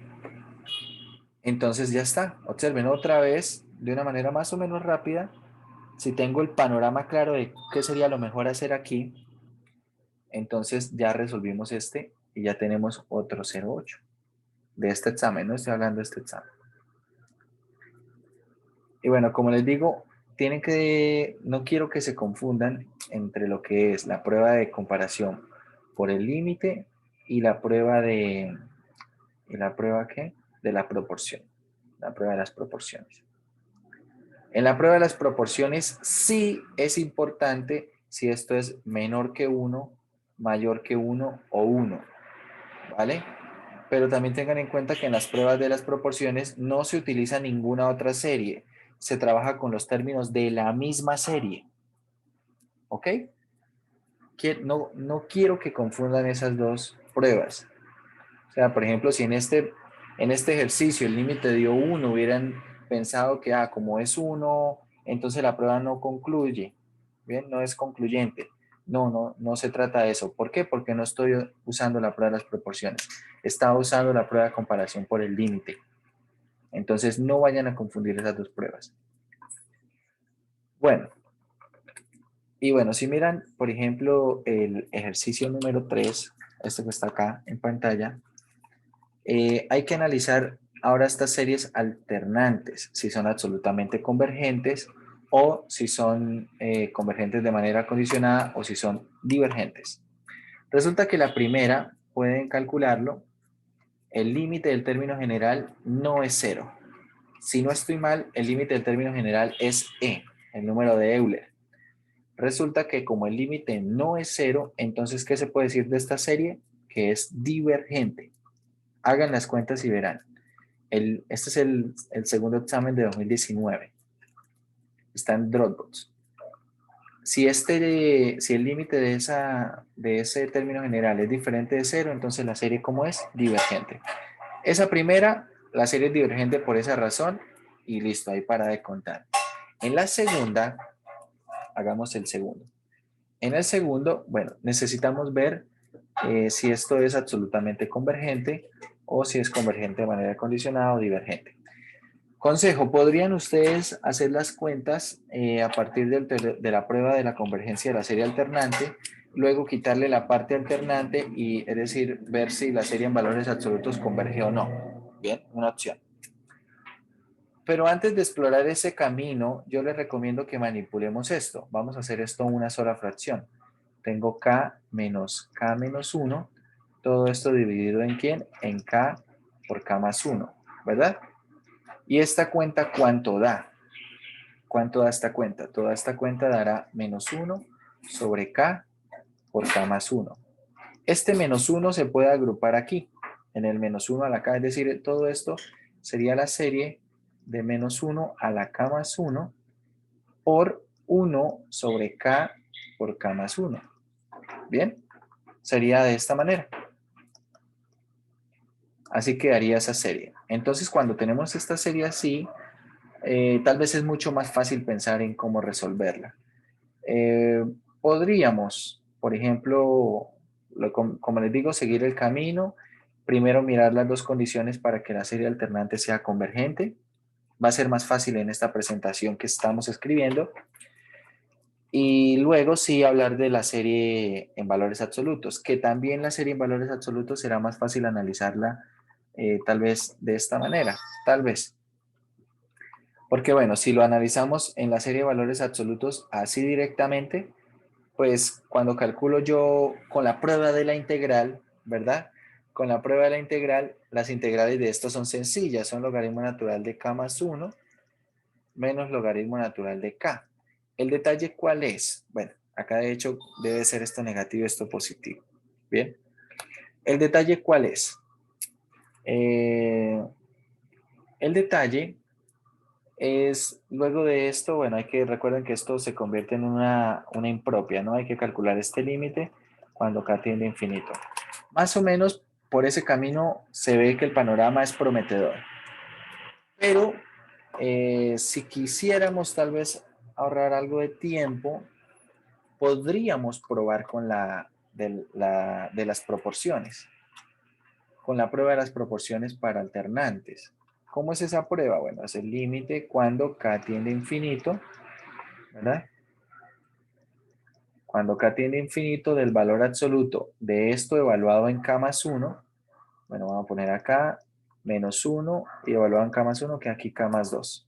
S1: Entonces ya está. Observen otra vez, de una manera más o menos rápida, si tengo el panorama claro de qué sería lo mejor hacer aquí, entonces ya resolvimos este y ya tenemos otro 0,8 de este examen. No estoy hablando de este examen. Y bueno, como les digo, no quiero que se confundan entre lo que es la prueba de comparación por el límite y la prueba de, de la proporción, la prueba de las proporciones. En la prueba de las proporciones sí es importante si esto es menor que 1, mayor que 1 o 1, ¿vale? Pero también tengan en cuenta que en las pruebas de las proporciones no se utiliza ninguna otra serie. Se trabaja con los términos de la misma serie. ¿Ok? No quiero que confundan esas dos pruebas. O sea, por ejemplo, si en este ejercicio el límite dio 1, hubieran pensado que, como es 1, entonces la prueba no concluye. Bien, no es concluyente. No se trata de eso. ¿Por qué? Porque no estoy usando la prueba de las proporciones. Estaba usando la prueba de comparación por el límite. Entonces no vayan a confundir esas dos pruebas. Bueno. Y bueno, si miran, por ejemplo, el ejercicio número 3, este que está acá en pantalla, hay que analizar ahora estas series alternantes, si son absolutamente convergentes o si son convergentes de manera condicionada o si son divergentes. Resulta que la primera, pueden calcularlo, el límite del término general no es 0. Si no estoy mal, el límite del término general es E, el número de Euler. Resulta que como el límite no es 0, entonces, ¿qué se puede decir de esta serie? Que es divergente. Hagan las cuentas y verán. Este es el segundo examen de 2019. Está en Dropbox. Si el límite de ese término general es diferente de 0, entonces la serie, ¿cómo es? Divergente. Esa primera, la serie es divergente por esa razón y listo, ahí para de contar. En la segunda, hagamos el segundo. En el segundo, bueno, necesitamos ver si esto es absolutamente convergente o si es convergente de manera condicionada o divergente. Consejo, ¿podrían ustedes hacer las cuentas a partir de la prueba de la convergencia de la serie alternante, luego quitarle la parte alternante y, es decir, ver si la serie en valores absolutos converge o no? Bien, una opción. Pero antes de explorar ese camino, yo les recomiendo que manipulemos esto. Vamos a hacer esto una sola fracción. Tengo k menos 1, todo esto dividido en ¿quién? En k por k más 1, ¿verdad? ¿Y esta cuenta cuánto da? ¿Cuánto da esta cuenta? Toda esta cuenta dará menos 1 sobre k por k más 1. Este menos 1 se puede agrupar aquí, en el menos 1 a la k, es decir, todo esto sería la serie de menos 1 a la k más 1 por 1 sobre k por k más 1. Bien, sería de esta manera. Así quedaría esa serie. Entonces, cuando tenemos esta serie así, tal vez es mucho más fácil pensar en cómo resolverla. Podríamos, por ejemplo, como les digo, seguir el camino. Primero mirar las dos condiciones para que la serie alternante sea convergente. Va a ser más fácil en esta presentación que estamos escribiendo. Y luego sí hablar de la serie en valores absolutos, que también la serie en valores absolutos será más fácil analizarla tal vez de esta manera, tal vez. Porque bueno, si lo analizamos en la serie de valores absolutos así directamente, pues cuando calculo yo con la prueba de la integral, ¿verdad? Con la prueba de la integral, las integrales de esto son sencillas, son logaritmo natural de k más 1 menos logaritmo natural de k. ¿El detalle cuál es? Bueno, acá de hecho debe ser esto negativo, esto positivo. Bien. ¿El detalle cuál es? El detalle es, luego de esto, bueno, recuerden que esto se convierte en una impropia, ¿no? Hay que calcular este límite cuando k tiende a infinito. Más o menos por ese camino se ve que el panorama es prometedor. Pero si quisiéramos tal vez ahorrar algo de tiempo, podríamos probar con de las proporciones, con la prueba de las proporciones para alternantes. ¿Cómo es esa prueba? Bueno, es el límite cuando k tiende a infinito, ¿verdad? Cuando k tiende a infinito del valor absoluto de esto evaluado en k más 1, bueno, vamos a poner acá menos 1 y evaluado en k más 1, que aquí k más 2.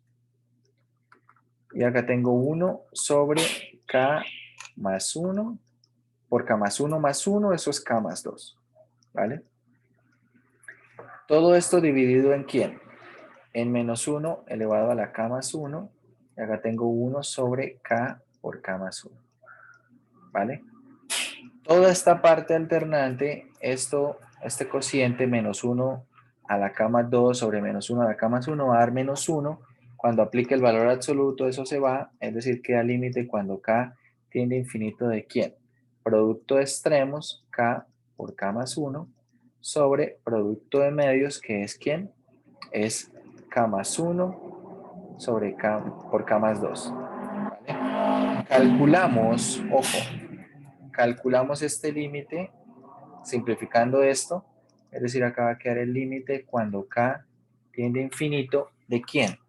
S1: Y acá tengo 1 sobre k más 1 por k más 1 más 1, eso es k más 2, ¿vale? Todo esto dividido en ¿quién? En menos 1 elevado a la k más 1, y acá tengo 1 sobre k por k más 1, ¿vale? Toda esta parte alternante, este cociente menos 1 a la k más 2 sobre menos 1 a la k más 1 va a dar menos 1. Cuando aplique el valor absoluto, eso se va, es decir, queda límite cuando k tiende a infinito de ¿quién? Producto de extremos, k por k más 1, sobre producto de medios, que es ¿quién? Es k más 1 sobre k por k más 2. ¿Vale? Calculamos, ojo, calculamos este límite simplificando esto, es decir, acá va a quedar el límite cuando k tiende a infinito, ¿de quién?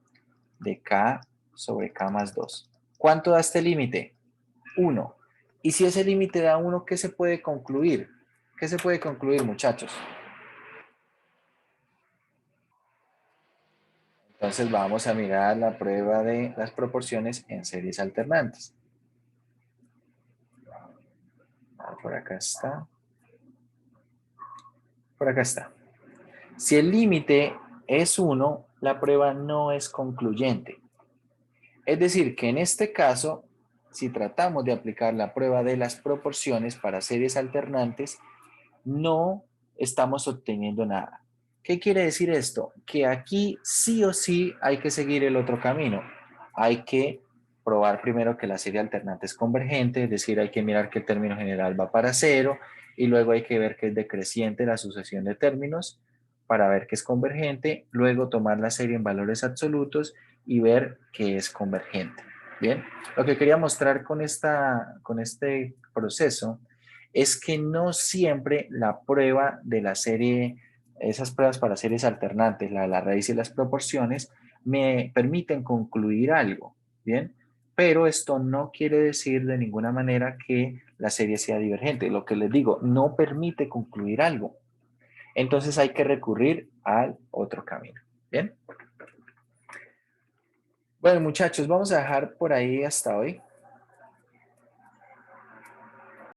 S1: De k sobre k más 2. ¿Cuánto da este límite? 1. Y si ese límite da 1, ¿qué se puede concluir? ¿Qué se puede concluir, muchachos? Entonces vamos a mirar la prueba de las proporciones en series alternantes. Por acá está. Por acá está. Si el límite es 1, la prueba no es concluyente. Es decir, que en este caso, si tratamos de aplicar la prueba de las proporciones para series alternantes, no estamos obteniendo nada. ¿Qué quiere decir esto? Que aquí sí o sí hay que seguir el otro camino. Hay que probar primero que la serie alternante es convergente, es decir, hay que mirar que el término general va para 0 y luego hay que ver que es decreciente la sucesión de términos para ver que es convergente, luego tomar la serie en valores absolutos y ver que es convergente. Bien, lo que quería mostrar con este proceso es que no siempre la prueba de la serie, esas pruebas para series alternantes, la raíz y las proporciones, me permiten concluir algo, ¿bien? Pero esto no quiere decir de ninguna manera que la serie sea divergente. Lo que les digo, no permite concluir algo. Entonces hay que recurrir al otro camino, ¿bien? Bueno, muchachos, vamos a dejar por ahí hasta hoy.